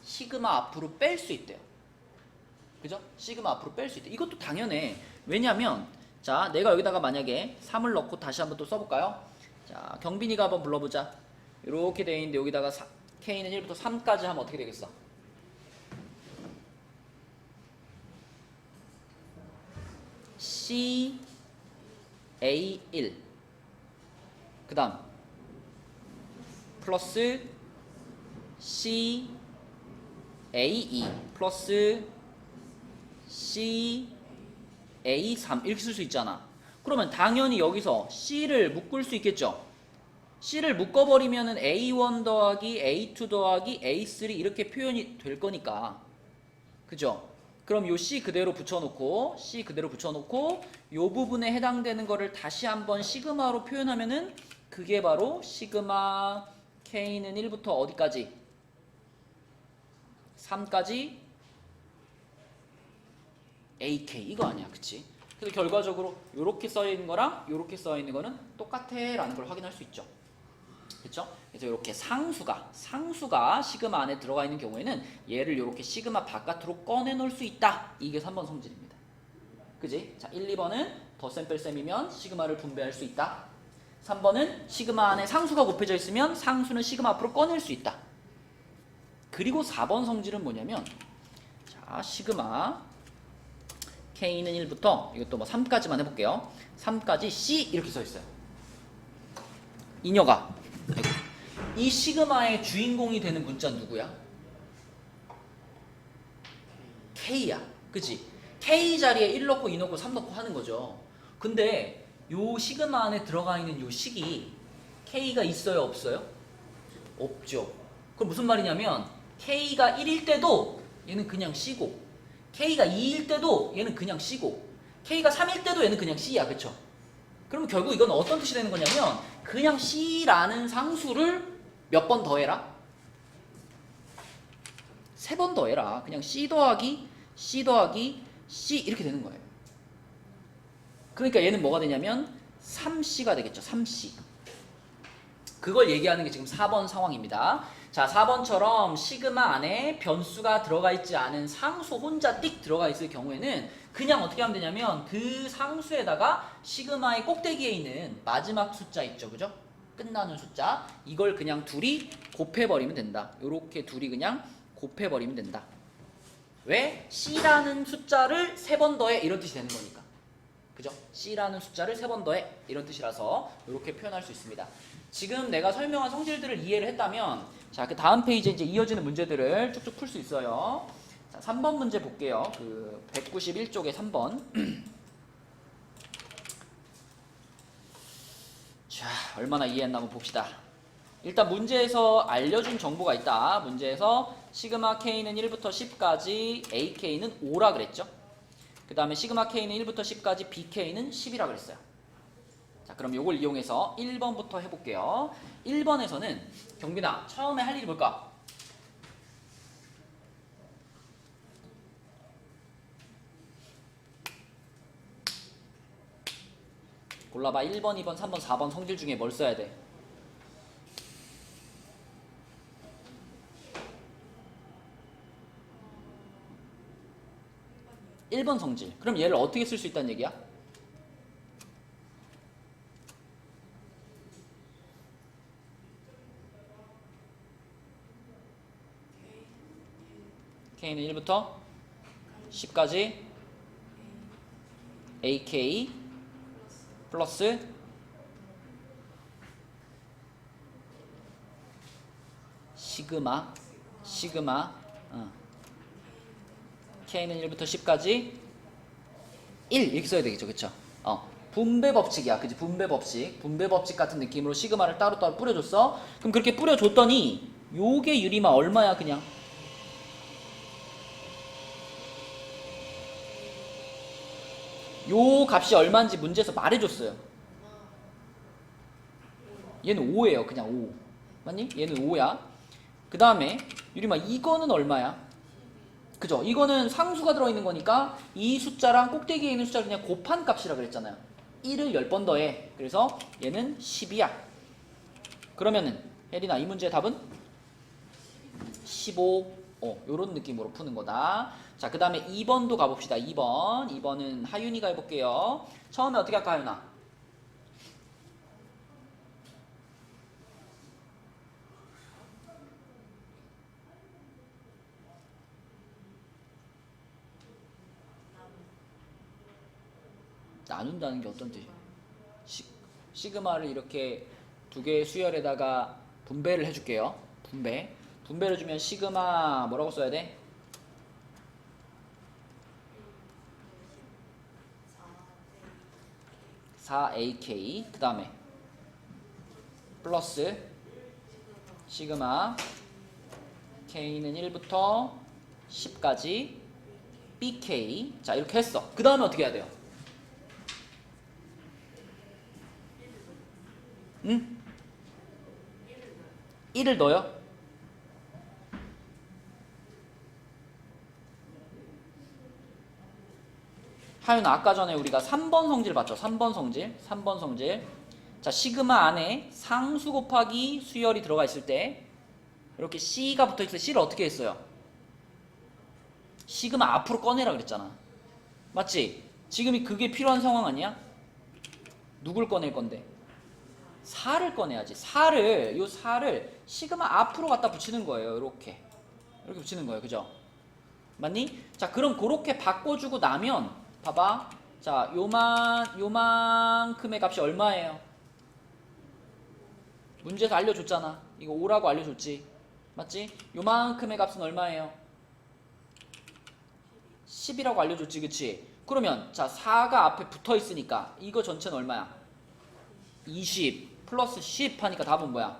시그마 앞으로 뺄 수 있대요. 그죠? 시그마 앞으로 뺄 수 있대. 이것도 당연해. 왜냐면 자 내가 여기다가 만약에 3을 넣고 다시 한번 또 써볼까요? 자 경빈이가 한번 불러보자. 이렇게 돼 있는데 여기다가 K는 1부터 3까지 하면 어떻게 되겠어? C A1 그 다음 플러스 C A2 플러스 C A3 이렇게 쓸 수 있잖아. 그러면 당연히 여기서 C를 묶을 수 있겠죠. C를 묶어버리면은 A1 더하기 A2 더하기 A3 이렇게 표현이 될 거니까. 그죠? 그럼 요 C 그대로 붙여놓고 요 부분에 해당되는 거를 다시 한번 시그마로 표현하면은 그게 바로 시그마 K는 1부터 어디까지? 3까지 AK 이거 아니야. 그치? 그래서 결과적으로 이렇게 써 있는 거랑 이렇게 써 있는 거는 똑같아라는 걸 확인할 수 있죠. 그렇죠? 그래서 이렇게 상수가 시그마 안에 들어가 있는 경우에는 얘를 이렇게 시그마 바깥으로 꺼내 놓을 수 있다. 이게 3번 성질입니다. 그지? 자, 1, 2번은 덧셈 뺄셈이면 시그마를 분배할 수 있다. 3번은 시그마 안에 상수가 곱해져 있으면 상수는 시그마 앞으로 꺼낼 수 있다. 그리고 4번 성질은 뭐냐면 자, 시그마 K는 1부터 이것도 뭐 3까지만 해볼게요. 3까지 C 이렇게 써 있어요. 이녀가 이 시그마의 주인공이 되는 문자는 누구야? K야. 그치? K 자리에 1 넣고 2 넣고 3 넣고 하는 거죠. 근데 요 시그마 안에 들어가 있는 요 식이 K가 있어요? 없어요? 없죠. 그럼 무슨 말이냐면 K가 1일 때도 얘는 그냥 C고 K가 2일 때도 얘는 그냥 C고 K가 3일 때도 얘는 그냥 C야. 그쵸? 그러면 결국 이건 어떤 뜻이 되는 거냐면 그냥 C라는 상수를 몇 번 더해라? 3번 더해라. 그냥 C 더하기 C 더하기 C 이렇게 되는 거예요. 그러니까 얘는 뭐가 되냐면 3C가 되겠죠. 3C. 그걸 얘기하는 게 지금 4번 상황입니다. 자, 4번처럼 시그마 안에 변수가 들어가 있지 않은 상수 혼자 띡 들어가 있을 경우에는 그냥 어떻게 하면 되냐면 그 상수에다가 시그마의 꼭대기에 있는 마지막 숫자 있죠. 그죠? 끝나는 숫자. 이걸 그냥 둘이 곱해버리면 된다. 요렇게 둘이 그냥 곱해버리면 된다. 왜? C라는 숫자를 3번 더해 이런 뜻이 되는 거니까. 그죠? C라는 숫자를 3번 더해 이런 뜻이라서 이렇게 표현할 수 있습니다. 지금 내가 설명한 성질들을 이해를 했다면 자, 그 다음 페이지에 이제 이어지는 문제들을 쭉쭉 풀 수 있어요. 자, 3번 문제 볼게요. 그 191쪽에 3번. 자, 얼마나 이해했나 한번 봅시다. 일단 문제에서 알려준 정보가 있다. 문제에서 시그마 K는 1부터 10까지 AK는 5라 그랬죠. 그 다음에 시그마 K는 1부터 10까지 BK는 10이라 그랬어요. 자, 그럼 이걸 이용해서 1번부터 해볼게요. 1번에서는 경빈아, 처음에 할 일이 뭘까? 골라봐. 1번, 2번, 3번, 4번 성질 중에 뭘 써야 돼? (1번) 성질. 그럼 얘를 어떻게 쓸 수 있다는 얘기야? K는 1부터 10까지 AK 플러스 시그마 K는 1부터 10까지 1 이렇게 써야 되겠죠. 그쵸? 분배 법칙이야. 그치? 분배 법칙 같은 느낌으로 시그마를 따로따로 뿌려줬어. 그럼 그렇게 뿌려줬더니 요게 유리마 얼마야 그냥? 요 값이 얼마인지 문제에서 말해줬어요. 얘는 5예요. 그냥 5. 맞니? 얘는 5야. 그 다음에 유리마 이거는 얼마야? 그죠? 이거는 상수가 들어있는 거니까 이 숫자랑 꼭대기에 있는 숫자를 그냥 곱한 값이라 그랬잖아요. 1을 10번 더해. 그래서 얘는 10이야. 그러면은 혜린아 이 문제의 답은 15. 요런 느낌으로 푸는 거다. 자, 그 다음에 2번도 가봅시다. 2번은 하윤이가 해볼게요. 처음에 어떻게 할까 하윤아? 나눈다는 게 어떤 뜻이야? 시그마를 이렇게 두 개의 수열에다가 분배를 해줄게요. 분배를 주면 시그마 뭐라고 써야 돼? 4AK 그 다음에 플러스 시그마 K는 1부터 10까지 BK. 자, 이렇게 했어. 그 다음에 어떻게 해야 돼요? 응? 1을 넣어요? 하윤아, 아까 전에 우리가 3번 성질 봤죠? 3번 성질. 3번 성질. 자, 시그마 안에 상수 곱하기 수열이 들어가 있을 때 이렇게 C가 붙어 있을 때 C를 어떻게 했어요? 시그마 앞으로 꺼내라 그랬잖아. 맞지? 지금이 그게 필요한 상황 아니야? 누굴 꺼낼 건데? 4를 꺼내야지. 4를 시그마 앞으로 갖다 붙이는 거예요. 이렇게 붙이는 거예요. 그죠? 맞니? 자, 그럼 그렇게 바꿔주고 나면 봐봐. 자, 요만큼의 값이 얼마예요? 문제에서 알려줬잖아. 이거 5라고 알려줬지. 맞지? 요만큼의 값은 얼마예요? 10이라고 알려줬지. 그치? 그러면 자, 4가 앞에 붙어 있으니까 이거 전체는 얼마야? 20 플러스 10 하니까 답은 뭐야?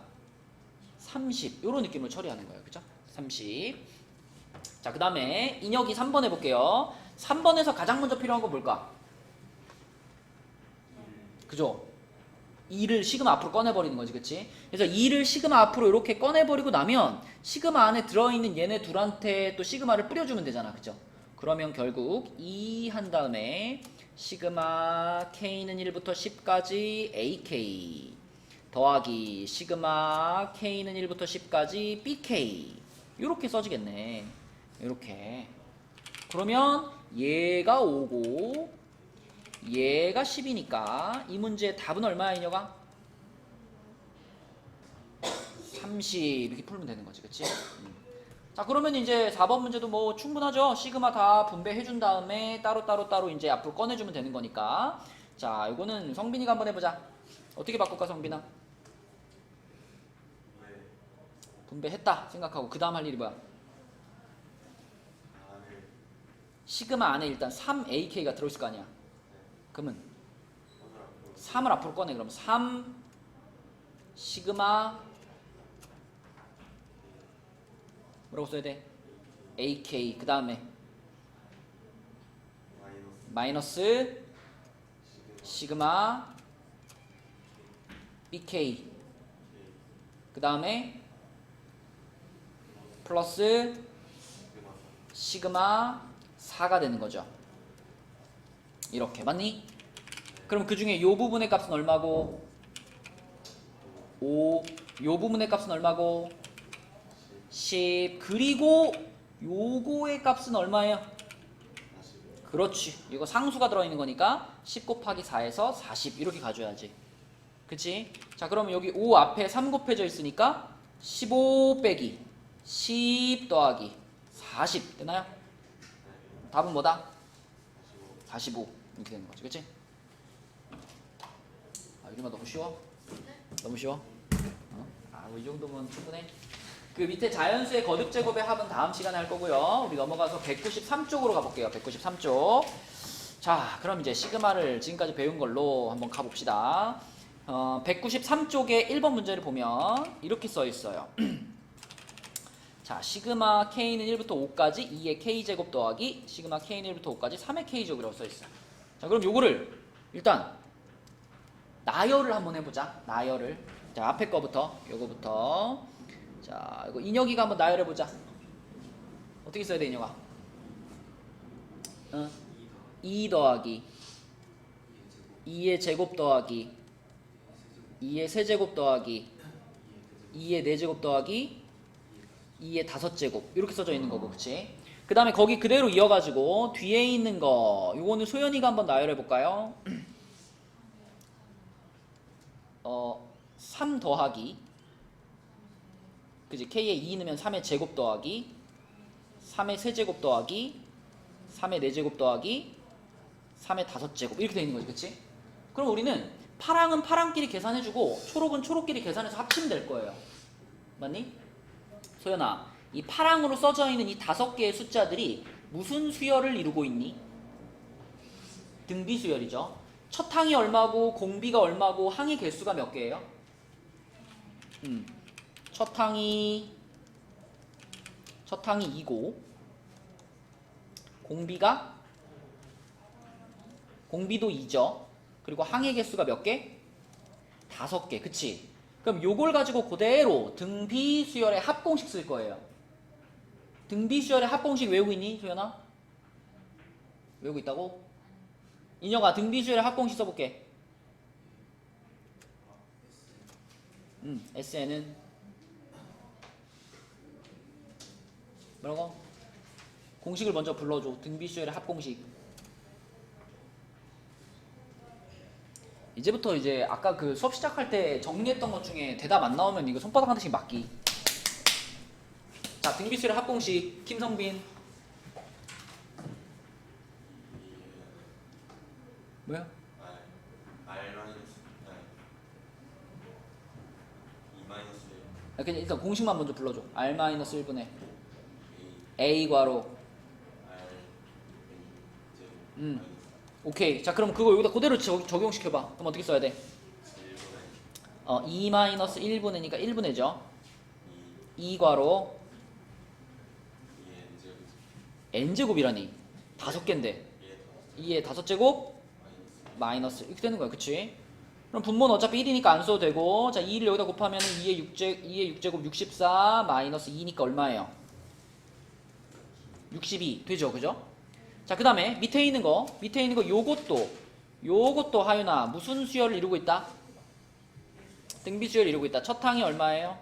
30. 요런 느낌으로 처리하는 거예요. 그죠? 30. 자, 그 다음에 인혁이 3번 해볼게요. 3번에서 가장 먼저 필요한 건 뭘까? 그죠? 2를 시그마 앞으로 꺼내버리는 거지. 그치? 그래서 2를 시그마 앞으로 이렇게 꺼내버리고 나면 시그마 안에 들어있는 얘네 둘한테 또 시그마를 뿌려주면 되잖아. 그죠? 그러면 결국 2 한 다음에 시그마 K는 1부터 10까지 AK 더하기 시그마 K는 1부터 10까지 BK 이렇게 써지겠네. 이렇게. 그러면 얘가 5고 얘가 10이니까 이 문제의 답은 얼마야, 인혁아? 30 이렇게 풀면 되는 거지. 그치? 자, 그러면 이제 4번 문제도 뭐 충분하죠? 시그마 다 분배해준 다음에 따로 이제 앞으로 꺼내주면 되는 거니까. 자, 이거는 성빈이가 한번 해보자. 어떻게 바꿀까, 성빈아? 분배했다 생각하고 그 다음 할 일이 뭐야? 시그마 안에 일단 3AK가 들어있을 거 아니야. 그러면 3을 앞으로 꺼내. 그럼 3 시그마 뭐라고 써야 돼? AK 그 다음에 마이너스 시그마 BK 그 다음에 플러스 시그마 4가 되는 거죠. 이렇게 맞니? 그럼 그 중에 요 부분의 값은 얼마고? 5. 요 부분의 값은 얼마고? 10. 그리고 요거의 값은 얼마예요? 그렇지. 이거 상수가 들어있는 거니까 10 곱하기 4에서 40 이렇게 가져야지. 그치? 자, 그러면 여기 5 앞에 3 곱해져 있으니까 15 빼기 10 더하기 40 되나요? 답은 뭐다? 45 이렇게 되는 거지. 그치? 아, 이리만 너무 쉬워? 너무 쉬워? 이 정도면 충분해. 그 밑에 자연수의 거듭 제곱의 합은 다음 시간에 할 거고요. 우리 넘어가서 193쪽으로 가볼게요. 193쪽. 자, 그럼 이제 시그마를 지금까지 배운 걸로 한번 가봅시다. 193쪽의 1번 문제를 보면 이렇게 써 있어요. 자, 시그마 K는 1부터 5까지 2의 K제곱 더하기 시그마 K는 1부터 5까지 3의 K제곱이라고 써 있어요. 자, 그럼 요거를 일단 나열을 한번 해보자. 나열을. 자, 앞에 거부터 요거부터. 자, 이거 인혁이가 한번 나열해보자. 어떻게 써야 돼, 인혁아? 2 더하기 2의 제곱 더하기 2의 세제곱 더하기 2의 4제곱 더하기 2의 5제곱 이렇게 써져 있는 거고. 그치? 그 다음에 거기 그대로 이어가지고 뒤에 있는 거 요거는 소연이가 한번 나열해볼까요? 3 더하기 그지? K에 2 넣으면 3의 제곱 더하기 3의 세제곱 더하기 3의 4제곱 더하기 3의 5제곱 이렇게 되어 있는 거지. 그치? 그럼 우리는 파랑은 파랑끼리 계산해주고 초록은 초록끼리 계산해서 합치면 될 거예요. 맞니? 소연아, 이 파랑으로 써져 있는 이 5개의 숫자들이 무슨 수열을 이루고 있니? 등비 수열이죠. 첫 항이 얼마고 공비가 얼마고 항의 개수가 몇 개예요? 첫 항이 2고 공비도 2죠. 그리고 항의 개수가 몇 개? 5개. 그치? 그럼 요걸 가지고 그대로 등비 수열의 합공식 쓸 거예요. 등비 수열의 합공식 외우고 있니, 소연아? 외우고 있다고? 인혁아 등비수열의 합공식 써볼게. SN은 뭐라고? 공식을 먼저 불러줘. 등비수열의 합공식. 이제부터 이제 아까 그 수업 시작할 때 정리했던 것 중에 대답 안 나오면 이거 손바닥 한 대씩 맞기. 자, 등비수열의 합공식 김성빈. 뭐야? 그냥 일단 공식만 먼저 불러줘. R-1분의 A 괄호. 오케이. 자, 그럼 그거 여기다 그대로 적용시켜봐. 그럼 어떻게 써야 돼? 2-1분의니까 1분의죠. 2 괄호 n제곱이라니. 5개인데 2의 5제곱 마이너스 이렇게 되는 거야. 그치? 그럼 분모는 어차피 1이니까 안 써도 되고, 자 2를 여기다 곱하면 2의 6제곱 64 마이너스 2니까 얼마예요? 62 되죠? 그죠? 자, 그 다음에 밑에 있는 거 요것도 하윤아 무슨 수열을 이루고 있다? 등비 수열을 이루고 있다. 첫 항이 얼마예요?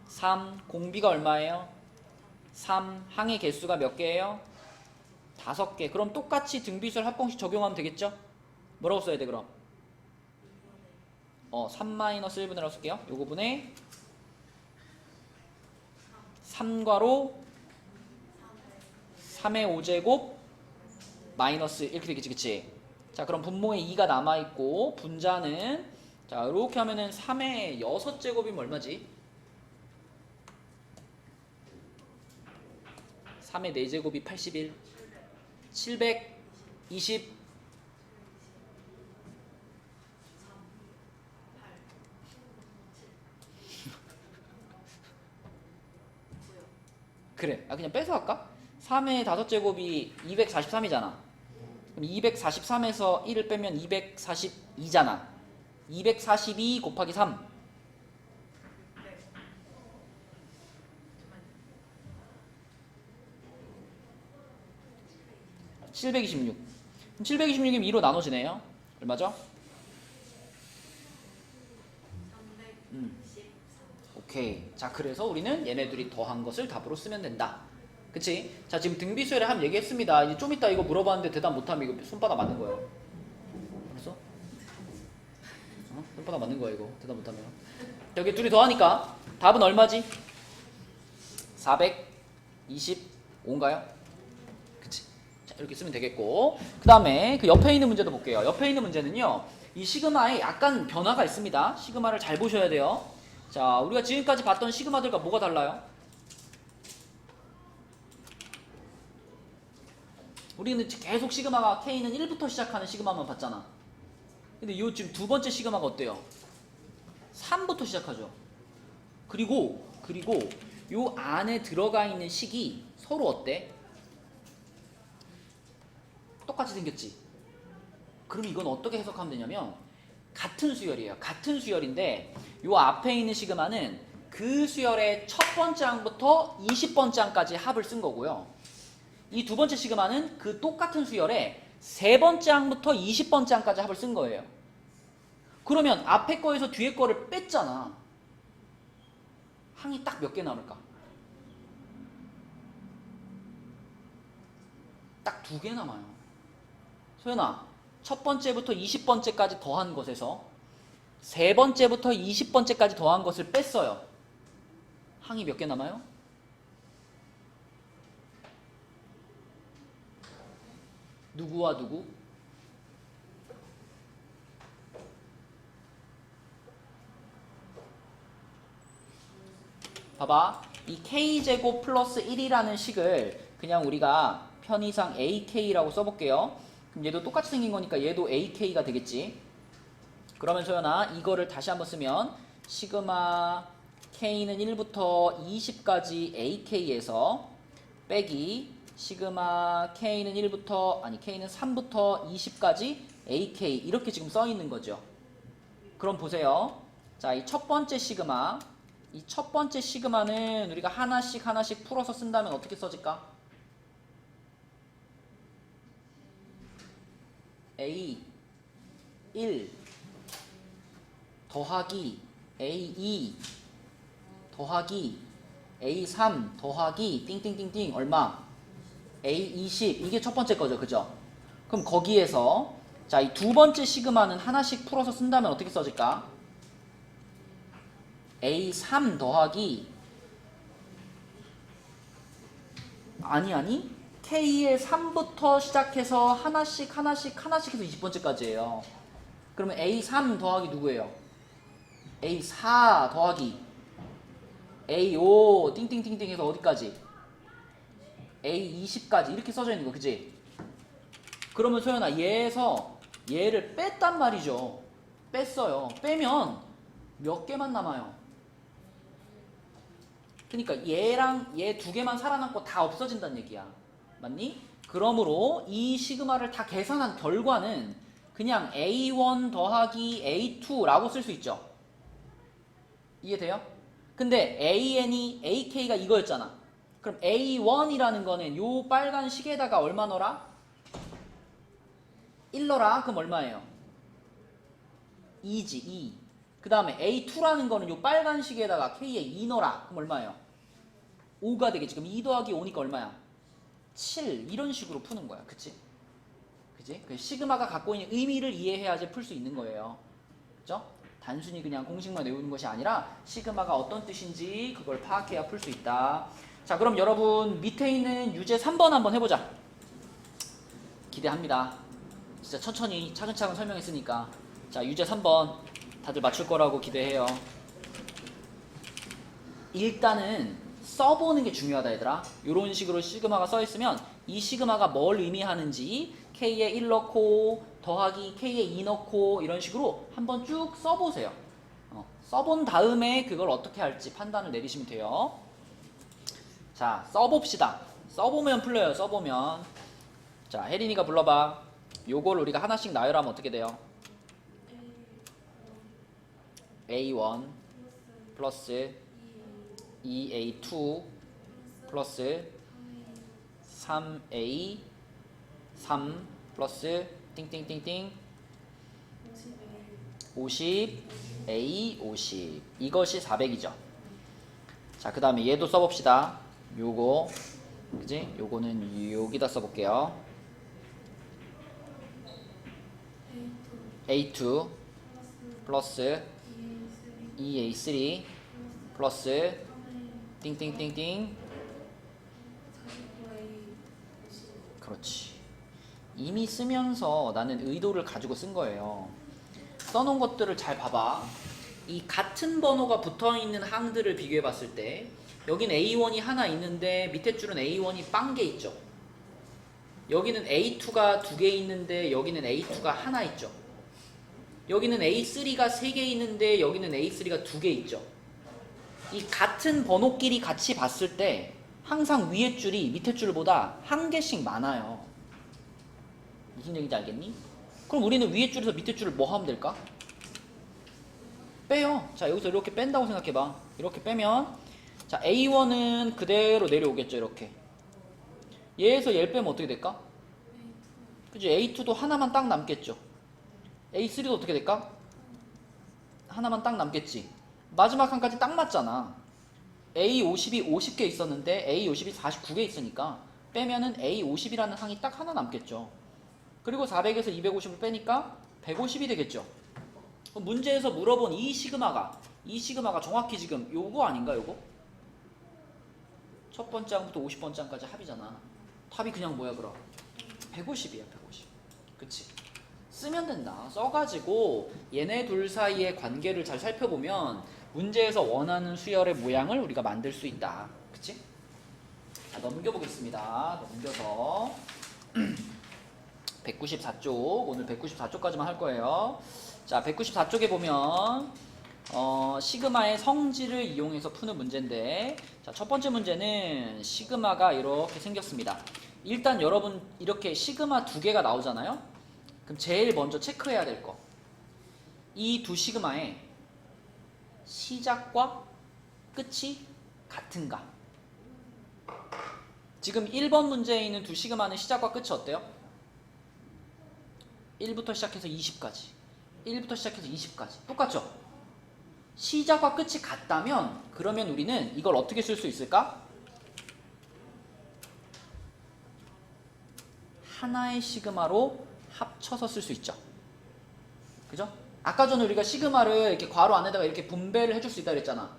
3. 공비가 얼마예요? 3. 항의 개수가 몇 개예요? 5개. 그럼 똑같이 등비 수열 합공식 적용하면 되겠죠? 뭐라고 써야 돼 그럼? 3-1분의라고 쓸게요. 요거 분의 3괄호 3의 5제곱 마이너스 이렇게 되겠지. 그치? 자, 그럼 분모에 2가 남아있고 분자는 자 이렇게 하면은 3의 6제곱이면 얼마지? 3의 4제곱이 81 720 그래. 그냥 빼서 할까? 3의 5제곱이 243이잖아. 그럼 243에서 1을 빼면 242잖아. 242 곱하기 3. 726. 726이면 2로 나눠지네요. 얼마죠? 오케이. 자, 그래서 우리는 얘네들이 더한 것을 답으로 쓰면 된다. 그치? 자, 지금 등비수열에 한 얘기했습니다. 이제 좀 이따 이거 물어봤는데 대답 못하면 이거 손바닥 맞는 거예요. 알았어? 손바닥 맞는 거야 이거 대답 못하면. 여기 둘이 더하니까 답은 얼마지? 425인가요? 그치? 자, 이렇게 쓰면 되겠고, 그 다음에 그 옆에 있는 문제도 볼게요. 옆에 있는 문제는요, 이 시그마에 약간 변화가 있습니다. 시그마를 잘 보셔야 돼요. 자, 우리가 지금까지 봤던 시그마들과 뭐가 달라요? 우리는 계속 시그마가 K는 1부터 시작하는 시그마만 봤잖아. 근데 요 지금 두 번째 시그마가 어때요? 3부터 시작하죠. 그리고 요 안에 들어가 있는 식이 서로 어때? 똑같이 생겼지? 그럼 이건 어떻게 해석하면 되냐면 같은 수열이에요. 같은 수열인데 요 앞에 있는 시그마는 그 수열의 첫 번째 항부터 20번째 항까지 합을 쓴 거고요. 이 두 번째 시그마는 그 똑같은 수열의 세 번째 항부터 20번째 항까지 합을 쓴 거예요. 그러면 앞에 거에서 뒤에 거를 뺐잖아. 항이 딱 몇 개 남을까? 딱 2개 남아요. 소연아, 첫 번째부터 20번째까지 더한 것에서 세 번째부터 20번째까지 더한 것을 뺐어요. 항이 몇 개 남아요? 누구와 누구? 봐봐. 이 k제곱 플러스 1이라는 식을 그냥 우리가 편의상 ak라고 써볼게요. 그럼 얘도 똑같이 생긴 거니까 얘도 ak가 되겠지. 그러면 소연아, 이거를 다시 한번 쓰면 시그마 k는 1부터 20까지 ak에서 빼기 시그마 k는 3부터 20까지 ak 이렇게 지금 써 있는 거죠. 그럼 보세요. 자, 이 첫 번째 시그마, 이 첫 번째 시그마는 우리가 하나씩 풀어서 쓴다면 어떻게 써질까? A 1 더하기 A 2 더하기 A 3 더하기 띵띵띵띵 얼마? A 20 이게 첫 번째 거죠, 그죠? 그럼 거기에서 자, 이 두 번째 시그마는 하나씩 풀어서 쓴다면 어떻게 써질까? A 3 더하기 아니 K의 3부터 시작해서 하나씩 해서 20번째까지예요. 그러면 A 3 더하기 누구예요? A 4 더하기 A 5 띵띵띵띵 해서 어디까지? A 20까지 이렇게 써져 있는 거, 그지? 그러면 소연아, 얘에서 얘를 뺐단 말이죠. 뺐어요. 빼면 몇 개만 남아요? 그러니까 얘랑 얘 두 개만 살아남고 다 없어진다는 얘기야. 맞니? 그러므로 이 시그마를 다 계산한 결과는 그냥 A1 더하기 A2라고 쓸 수 있죠. 이해돼요? 근데 AK가 이거였잖아. 그럼 A1이라는 거는 요 빨간 식에다가 얼마 넣어라? 1 넣어라. 그럼 얼마예요? 2지, 2. 그 다음에 A2라는 거는 요 빨간 식에다가 K에 2 넣어라. 그럼 얼마예요? 5가 되겠지. 그럼 2 더하기 5니까 얼마야? 7. 이런 식으로 푸는 거야. 그치? 그치? 그 시그마가 갖고 있는 의미를 이해해야지 풀 수 있는 거예요. 그죠? 단순히 그냥 공식만 외우는 것이 아니라 시그마가 어떤 뜻인지 그걸 파악해야 풀 수 있다. 자, 그럼 여러분 밑에 있는 유제 3번 한번 해보자. 기대합니다. 진짜 천천히 차근차근 설명했으니까. 자, 유제 3번 다들 맞출 거라고 기대해요. 일단은 써보는 게 중요하다, 얘들아. 이런 식으로 시그마가 써있으면 이 시그마가 뭘 의미하는지 K에 1 넣고 더하기 K에 2 넣고 이런 식으로 한번 쭉 써보세요. 써본 다음에 그걸 어떻게 할지 판단을 내리시면 돼요. 자, 써봅시다. 써보면 풀려요. 써보면. 자, 혜린이가 불러봐. 요걸 우리가 하나씩 나열하면 어떻게 돼요? A1 플러스 2A2 플러스 3A 3 플러스 띵띵띵띵 50A 50 이것이 400이죠. 자, 그 다음에 얘도 써봅시다. 요거 그지? 요거는 여기다 써볼게요. A2 플러스 2A3 플러스 띵띵띵띵 그렇지. 이미 쓰면서 나는 의도를 가지고 쓴 거예요. 써놓은 것들을 잘 봐봐. 이 같은 번호가 붙어있는 항들을 비교해 봤을 때 여기는 A1이 하나 있는데 밑에 줄은 A1이 빵 개 있죠. 여기는 A2가 2개 있는데 여기는 A2가 하나 있죠. 여기는 A3가 3개 있는데 여기는 A3가 2개 있죠. 이 같은 번호끼리 같이 봤을 때 항상 위에 줄이 밑에 줄보다 한 개씩 많아요. 무슨 얘기인지 알겠니? 그럼 우리는 위에 줄에서 밑에 줄을 뭐 하면 될까? 빼요. 자, 여기서 이렇게 뺀다고 생각해봐. 이렇게 빼면 자, A1은 그대로 내려오겠죠. 이렇게 얘에서 얘를 빼면 어떻게 될까? 그치? A2도 하나만 딱 남겠죠. A3도 어떻게 될까? 하나만 딱 남겠지. 마지막 칸까지 딱 맞잖아. A50이 50개 있었는데 A50이 49개 있으니까 빼면은 A50이라는 항이 딱 하나 남겠죠. 그리고 400에서 250을 빼니까 150이 되겠죠. 문제에서 물어본 이 시그마가 정확히 지금 요거 아닌가, 요거? 첫 번째 항부터 50번째 항까지 합이잖아. 답이 그냥 뭐야, 그럼? 150이야, 150. 그치? 쓰면 된다. 써가지고 얘네 둘 사이의 관계를 잘 살펴보면 문제에서 원하는 수열의 모양을 우리가 만들 수 있다. 그치? 자, 넘겨보겠습니다. 넘겨서 194쪽, 오늘 194쪽까지만 할 거예요. 자, 194쪽에 보면 시그마의 성질을 이용해서 푸는 문제인데, 자, 첫 번째 문제는 시그마가 이렇게 생겼습니다. 일단 여러분 이렇게 시그마 두 개가 나오잖아요. 그럼 제일 먼저 체크해야 될 거, 이 두 시그마의 시작과 끝이 같은가? 지금 1번 문제에 있는 두 시그마는 시작과 끝이 어때요? 1부터 시작해서 20까지 1부터 시작해서 20까지 똑같죠? 시작과 끝이 같다면 그러면 우리는 이걸 어떻게 쓸 수 있을까? 하나의 시그마로 합쳐서 쓸 수 있죠. 그죠? 아까 전에 우리가 시그마를 이렇게 괄호 안에다가 이렇게 분배를 해줄 수 있다 그랬잖아.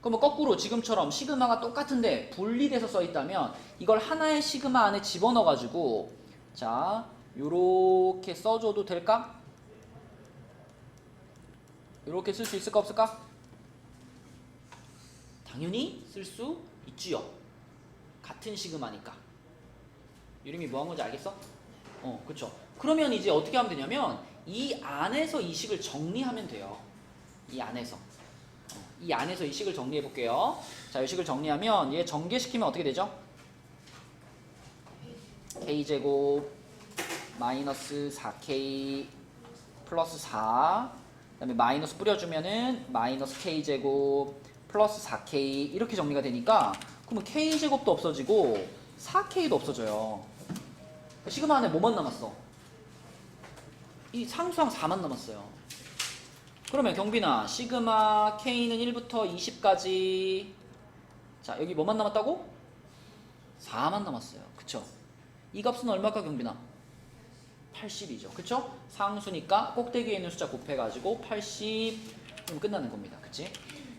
그러면 거꾸로 지금처럼 시그마가 똑같은데 분리돼서 써 있다면 이걸 하나의 시그마 안에 집어넣어 가지고 자 요렇게 써줘도 될까? 요렇게 쓸 수 있을까 없을까? 당연히 쓸 수 있지요. 같은 시그마니까. 유림이 뭐 한 건지 알겠어? 그쵸. 그러면 이제 어떻게 하면 되냐면 이 안에서 이 식을 정리하면 돼요. 이 안에서. 이 안에서 이 식을 정리해 볼게요. 자, 이 식을 정리하면 얘 전개시키면 어떻게 되죠? k제곱 마이너스 4k 플러스 4 그다음에 마이너스 뿌려주면은 마이너스 k제곱 플러스 4k 이렇게 정리가 되니까 그러면 k제곱도 없어지고 4k도 없어져요. 시그마 안에 뭐만 남았어? 이 상수항 4만 남았어요. 그러면 경빈아 시그마 k는 1부터 20까지 자 여기 뭐만 남았다고? 4만 남았어요. 그쵸? 이 값은 얼마일까 경빈아? 80이죠. 그쵸? 상수니까 꼭대기에 있는 숫자 곱해가지고 80 그럼 끝나는 겁니다. 그치?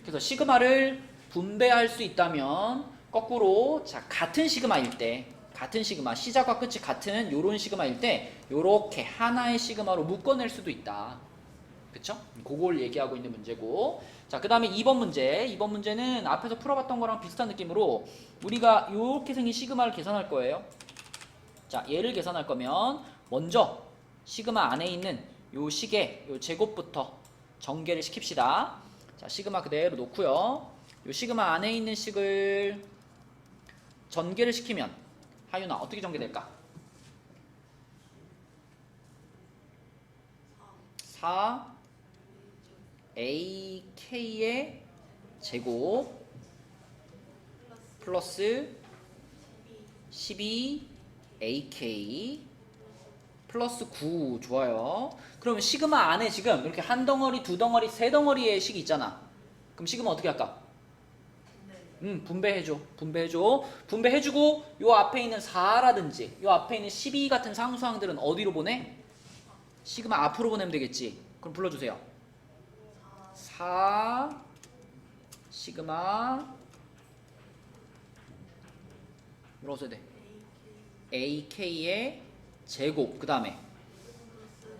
그래서 시그마를 분배할 수 있다면 거꾸로 자 같은 시그마일 때 같은 시그마 시작과 끝이 같은 요런 시그마일 때 요렇게 하나의 시그마로 묶어낼 수도 있다. 그쵸? 그걸 얘기하고 있는 문제고 자 그 다음에 2번 문제 2번 문제는 앞에서 풀어봤던 거랑 비슷한 느낌으로 우리가 요렇게 생긴 시그마를 계산할 거예요. 자 얘를 계산할 거면 먼저 시그마 안에 있는 요 식의 요 제곱부터 전개를 시킵시다. 자 시그마 그대로 놓고요. 요 시그마 안에 있는 식을 전개를 시키면 하윤아 어떻게 전개될까? 4ak의 제곱 플러스 12ak 플러스 9 좋아요. 그러면 시그마 안에 지금 이렇게 한 덩어리, 두 덩어리, 세 덩어리의 식이 있잖아. 그럼 시그마 어떻게 할까? 분배해줘. 분배해주고 요 앞에 있는 4라든지 요 앞에 있는 12 같은 상수항들은 어디로 보내? 시그마 앞으로 보내면 되겠지. 그럼 불러주세요. 4 시그마 뭐라고 써야 돼? ak의 제곱 그 다음에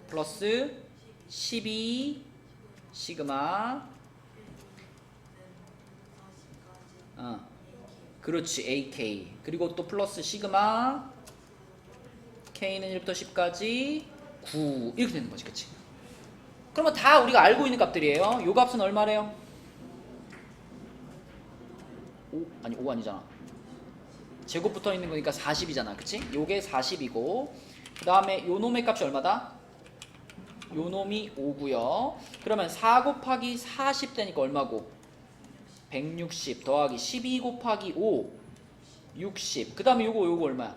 플러스 12 시그마 그렇지 ak 그리고 또 플러스 시그마 k는 1부터 10까지 9 이렇게 되는 거지. 그치? 그러면 다 우리가 알고 있는 값들이에요. 요 값은 얼마래요? 5 아니 5 아니잖아. 제곱 붙어 있는 거니까 40이잖아. 그치? 요게 40이고 그 다음에 요 놈의 값이 얼마다? 요 놈이 5고요. 그러면 4 곱하기 40 되니까 얼마고? 160 더하기 12 곱하기 5 60 그 다음에 요거 얼마야?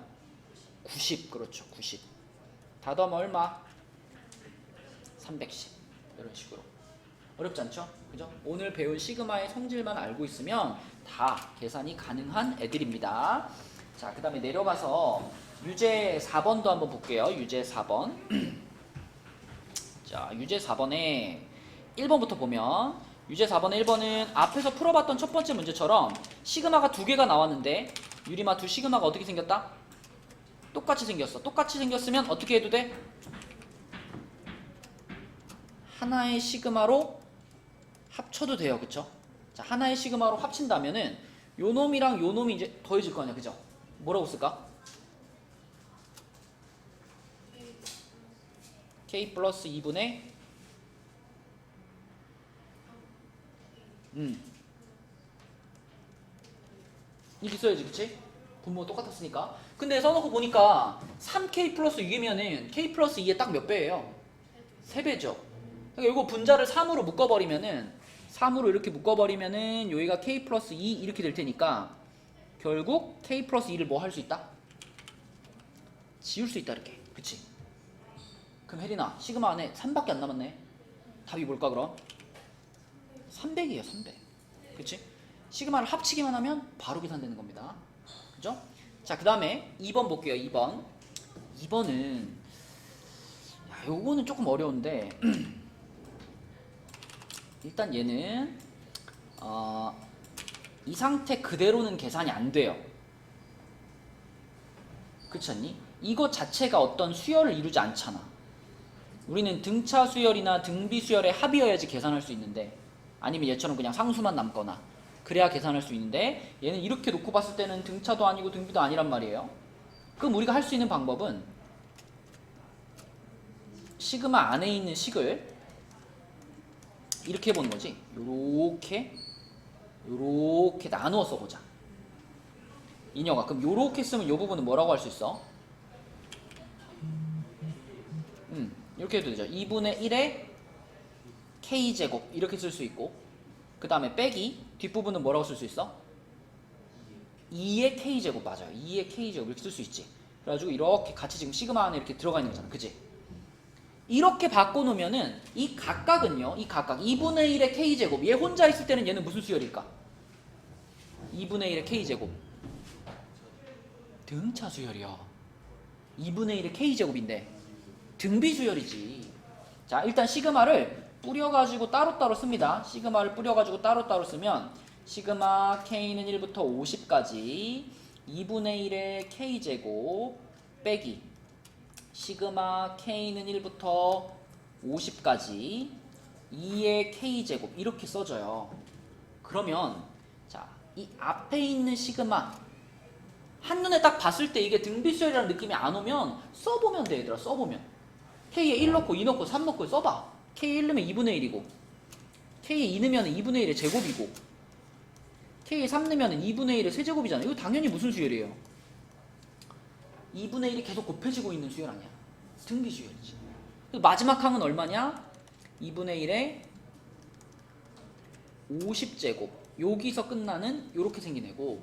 90 그렇죠. 90 다 더하면 얼마? 310 이런 식으로 어렵지 않죠? 그죠? 오늘 배운 시그마의 성질만 알고 있으면 다 계산이 가능한 애들입니다. 자, 그 다음에 내려가서 유제 4번도 한번 볼게요. 유제 4번 자, 유제 4번에 1번부터 보면 유제 4번의 1번은 앞에서 풀어봤던 첫 번째 문제처럼 시그마가 두 개가 나왔는데 유리마 두 시그마가 어떻게 생겼다? 똑같이 생겼어. 똑같이 생겼으면 어떻게 해도 돼? 하나의 시그마로 합쳐도 돼요. 그쵸? 자, 하나의 시그마로 합친다면은 요 놈이랑 요 놈이 이제 더해질 거 아니야. 그죠? 뭐라고 쓸까? k 플러스 2분의 이렇게 써야지. 그치? 분모가 똑같았으니까. 근데 써놓고 보니까 3k 플러스 2이면은 k 플러스 2의 딱 몇 배예요? 3배죠. 그러니까 이거 분자를 3으로 묶어버리면은 3으로 이렇게 묶어버리면은 여기가 k 플러스 2 이렇게 될 테니까 결국 k 플러스 2를 뭐 할 수 있다? 지울 수 있다. 이렇게. 그치? 그럼 혜린아 시그마 안에 3밖에 안 남았네. 답이 뭘까 그럼? 300이에요 300. 그치? 시그마를 합치기만 하면 바로 계산되는 겁니다. 그죠? 자, 그 다음에 2번 볼게요. 2번은 야, 요거는 조금 어려운데 일단 얘는 이 상태 그대로는 계산이 안 돼요. 그렇지 않니? 이거 자체가 어떤 수열을 이루지 않잖아. 우리는 등차 수열이나 등비 수열의 합이어야지 계산할 수 있는데, 아니면 얘처럼 그냥 상수만 남거나 그래야 계산할 수 있는데, 얘는 이렇게 놓고 봤을 때는 등차도 아니고 등비도 아니란 말이에요. 그럼 우리가 할 수 있는 방법은 시그마 안에 있는 식을 이렇게 해보는 거지. 요렇게 나누어 써보자. 인혁아, 그럼 요렇게 쓰면 요 부분은 뭐라고 할 수 있어? 이렇게 해도 되죠. 2분의 1의 k제곱 이렇게 쓸 수 있고, 그 다음에 빼기 뒷부분은 뭐라고 쓸 수 있어? 2의 k제곱. 맞아요. 2의 k제곱 이렇게 쓸 수 있지. 그래가지고 이렇게 같이 지금 시그마 안에 이렇게 들어가 있는 거잖아. 그치? 이렇게 바꿔놓으면은 이 각각은요, 이 각각 2분의 1의 k제곱, 얘 혼자 있을 때는 얘는 무슨 수열일까? 2분의 1의 k제곱 등차 수열이야. 2분의 1의 k제곱인데 등비 수열이지. 자, 일단 시그마를 뿌려가지고 따로따로 씁니다. 시그마를 뿌려가지고 따로따로 쓰면 시그마 k는 1부터 50까지 2분의 1의 k제곱 빼기 시그마 k는 1부터 50까지 2의 k제곱 이렇게 써져요. 그러면 자, 이 앞에 있는 시그마 한눈에 딱 봤을 때 이게 등비수열이라는 느낌이 안 오면 써보면 돼. 얘들아, 써보면 k에 1 넣고 2 넣고 3 넣고 써봐. k에 1 넣으면 2분의 1이고 k에 2 넣으면 2분의 1의 제곱이고 k에 3 넣으면 2분의 1의 세제곱이잖아. 이거 당연히 무슨 수열이에요? 2분의 1이 계속 곱해지고 있는 수열 아니야. 등비수열이지. 마지막 항은 얼마냐? 2분의 1의 50제곱. 여기서 끝나는 이렇게 생긴 애고,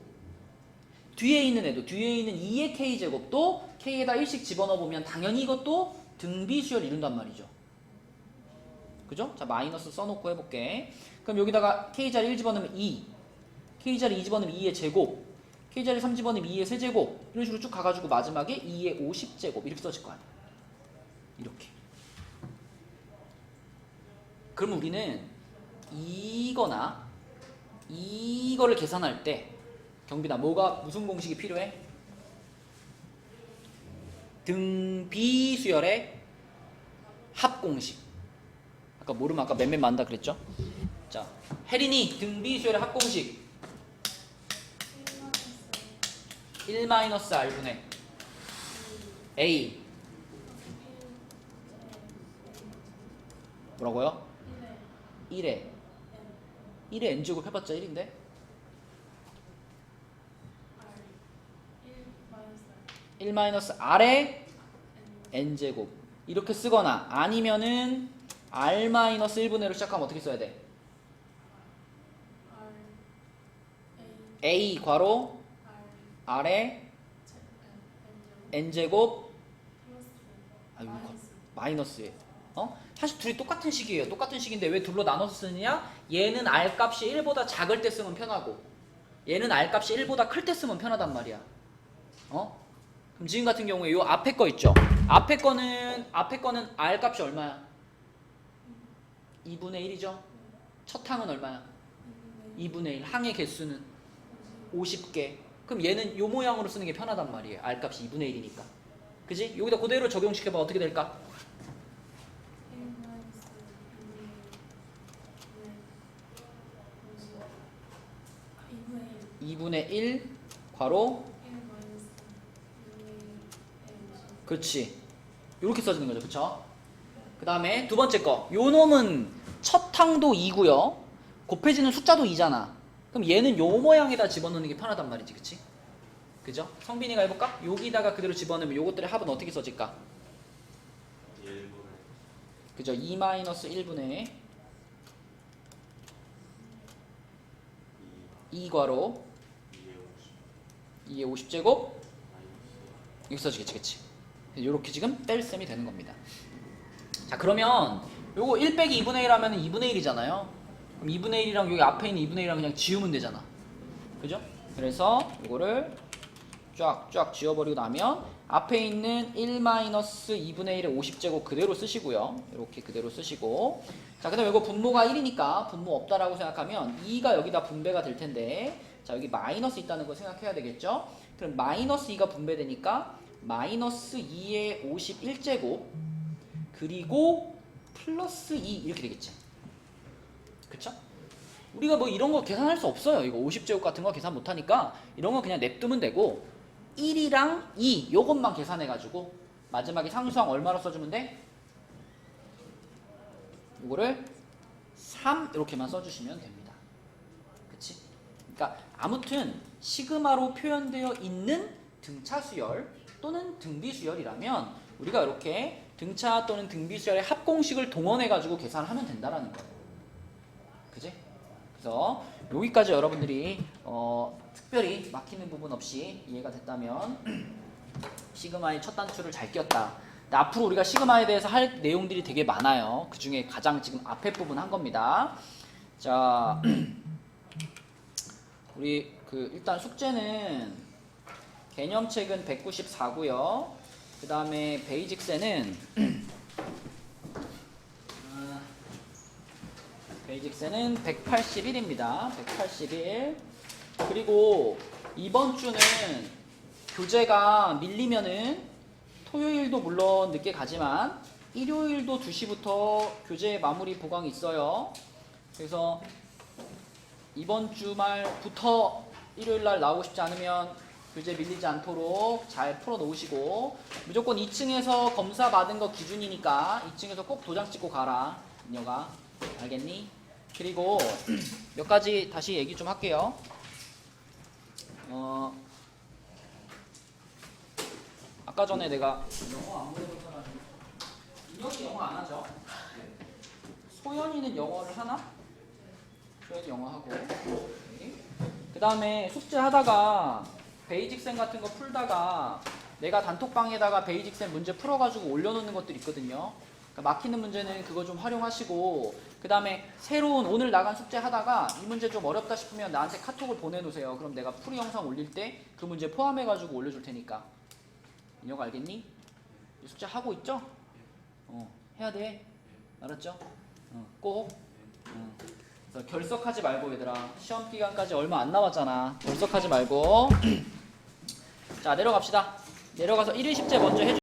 뒤에 있는 애도, 뒤에 있는 2의 k제곱도 k에다 1씩 집어넣어보면 당연히 이것도 등비수열 이룬단 말이죠. 그죠? 자, 마이너스 써놓고 해볼게. 그럼 여기다가 k자리 1 집어넣으면 2, k자리 2 집어넣으면 2의 제곱, k자리 3 집어넣으면 2의 세제곱, 이런 식으로 쭉 가가지고 마지막에 2의 50제곱 이렇게 써질 거 아니야. 이렇게. 그럼 우리는 이거나 이거를 계산할 때 경빈아, 무슨 공식이 필요해? 등비수열의 합공식. 아까 모르면 아까 맴맴 만다 그랬죠? 자, 혜린이 등비수열의 합공식 1-r분의 a 뭐라고요? 1에 n제곱 해봤자 1인데 1-r의 n제곱 이렇게 쓰거나, 아니면은 r-1분의로 시작하면 어떻게 써야 돼? a 괄호 r의 n제곱 마이너스에 사실 둘이 똑같은 식이에요. 똑같은 식인데 왜 둘로 나눠서 쓰느냐? 얘는 r 값이 1보다 작을 때 쓰면 편하고 얘는 r 값이 1보다 클 때 쓰면 편하단 말이야. 그럼 지금 같은 경우에 요 앞에 거 있죠? 앞에 거는 r 값이 얼마야? 2분의 1이죠? 첫 항은 얼마야? 2분의 1. 항의 개수는 50개. 그럼 얘는 요 모양으로 쓰는 게 편하단 말이에요. r 값이 2분의 1이니까. 그지? 여기다 그대로 적용시켜봐. 어떻게 될까? 2분의 1 괄호 그렇지. 이렇게 써지는 거죠. 그쵸? 그 다음에 두 번째 거. 요 놈은 첫 항도 2고요. 곱해지는 숫자도 2잖아. 그럼 얘는 요 모양에다 집어넣는 게 편하단 말이지. 그치? 그죠? 성빈이가 해볼까? 여기다가 그대로 집어넣으면 요것들의 합은 어떻게 써질까? 1분의 그죠? 2-1분의 2 괄호 2의 50제곱 이렇게 써지겠지. 그치? 요렇게 지금 뺄셈이 되는 겁니다. 자, 그러면 요거 1 빼기 2분의 1 하면 2분의 1이잖아요. 그럼 2분의 1이랑 여기 앞에 있는 2분의 1이랑 그냥 지우면 되잖아. 그죠? 그래서 요거를 쫙 지워버리고 나면 앞에 있는 1-2분의 1의 50제곱 그대로 쓰시고요. 이렇게 그대로 쓰시고, 자, 그 다음에 이거 분모가 1이니까 분모 없다라고 생각하면 2가 여기다 분배가 될 텐데, 자, 여기 마이너스 있다는 거 생각해야 되겠죠? 그럼 마이너스 2가 분배되니까 마이너스 2의 51제곱 그리고 플러스 2 이렇게 되겠지. 그쵸? 우리가 뭐 이런 거 계산할 수 없어요. 이거 50제곱 같은 거 계산 못하니까 이런 거 그냥 냅두면 되고, 1이랑 2 요것만 계산해가지고 마지막에 상수항 얼마로 써주면 돼? 이거를 3 이렇게만 써주시면 됩니다. 그치? 그러니까 아무튼 시그마로 표현되어 있는 등차 수열 또는 등비 수열이라면 우리가 이렇게 등차 또는 등비 수열의 합공식을 동원해가지고 계산하면 된다라는 거예요. 그지? 그래서 여기까지 여러분들이 특별히 막히는 부분 없이 이해가 됐다면 시그마의 첫 단추를 잘 끼웠다. 근데 앞으로 우리가 시그마에 대해서 할 내용들이 되게 많아요. 그 중에 가장 지금 앞에 부분 한 겁니다. 자, 우리 일단 숙제는 개념책은 194고요. 그 다음에 베이직세는 베이직세는 181입니다. 181. 그리고 이번 주는 교재가 밀리면은 토요일도 물론 늦게 가지만 일요일도 2시부터 교재 마무리 보강이 있어요. 그래서 이번 주말부터 일요일날 나오고 싶지 않으면 교재 밀리지 않도록 잘 풀어 놓으시고, 무조건 2층에서 검사 받은 거 기준이니까 2층에서 꼭 도장 찍고 가라, 인여가. 알겠니? 그리고 몇 가지 다시 얘기 좀 할게요. 아까 전에 내가 영어 안 보내던 사람이, 인혁이 영어 안 하죠? 소연이는 영어를 하나? 소연이 영어 하고. 그 다음에 숙제 하다가 베이직센 같은 거 풀다가 내가 단톡방에다가 베이직센 문제 풀어가지고 올려놓는 것들 있거든요. 그러니까 막히는 문제는 그거 좀 활용하시고, 그 다음에 새로운 오늘 나간 숙제 하다가 이 문제 좀 어렵다 싶으면 나한테 카톡을 보내놓으세요. 그럼 내가 풀이 영상 올릴 때 그 문제 포함해가지고 올려줄 테니까. 인혁 알겠니? 이 숙제 하고 있죠? 해야 돼. 알았죠? 꼭. 그래서 결석하지 말고 얘들아. 시험 기간까지 얼마 안 남았잖아. 결석하지 말고. 자, 내려갑시다. 내려가서 1일 10제 먼저 해주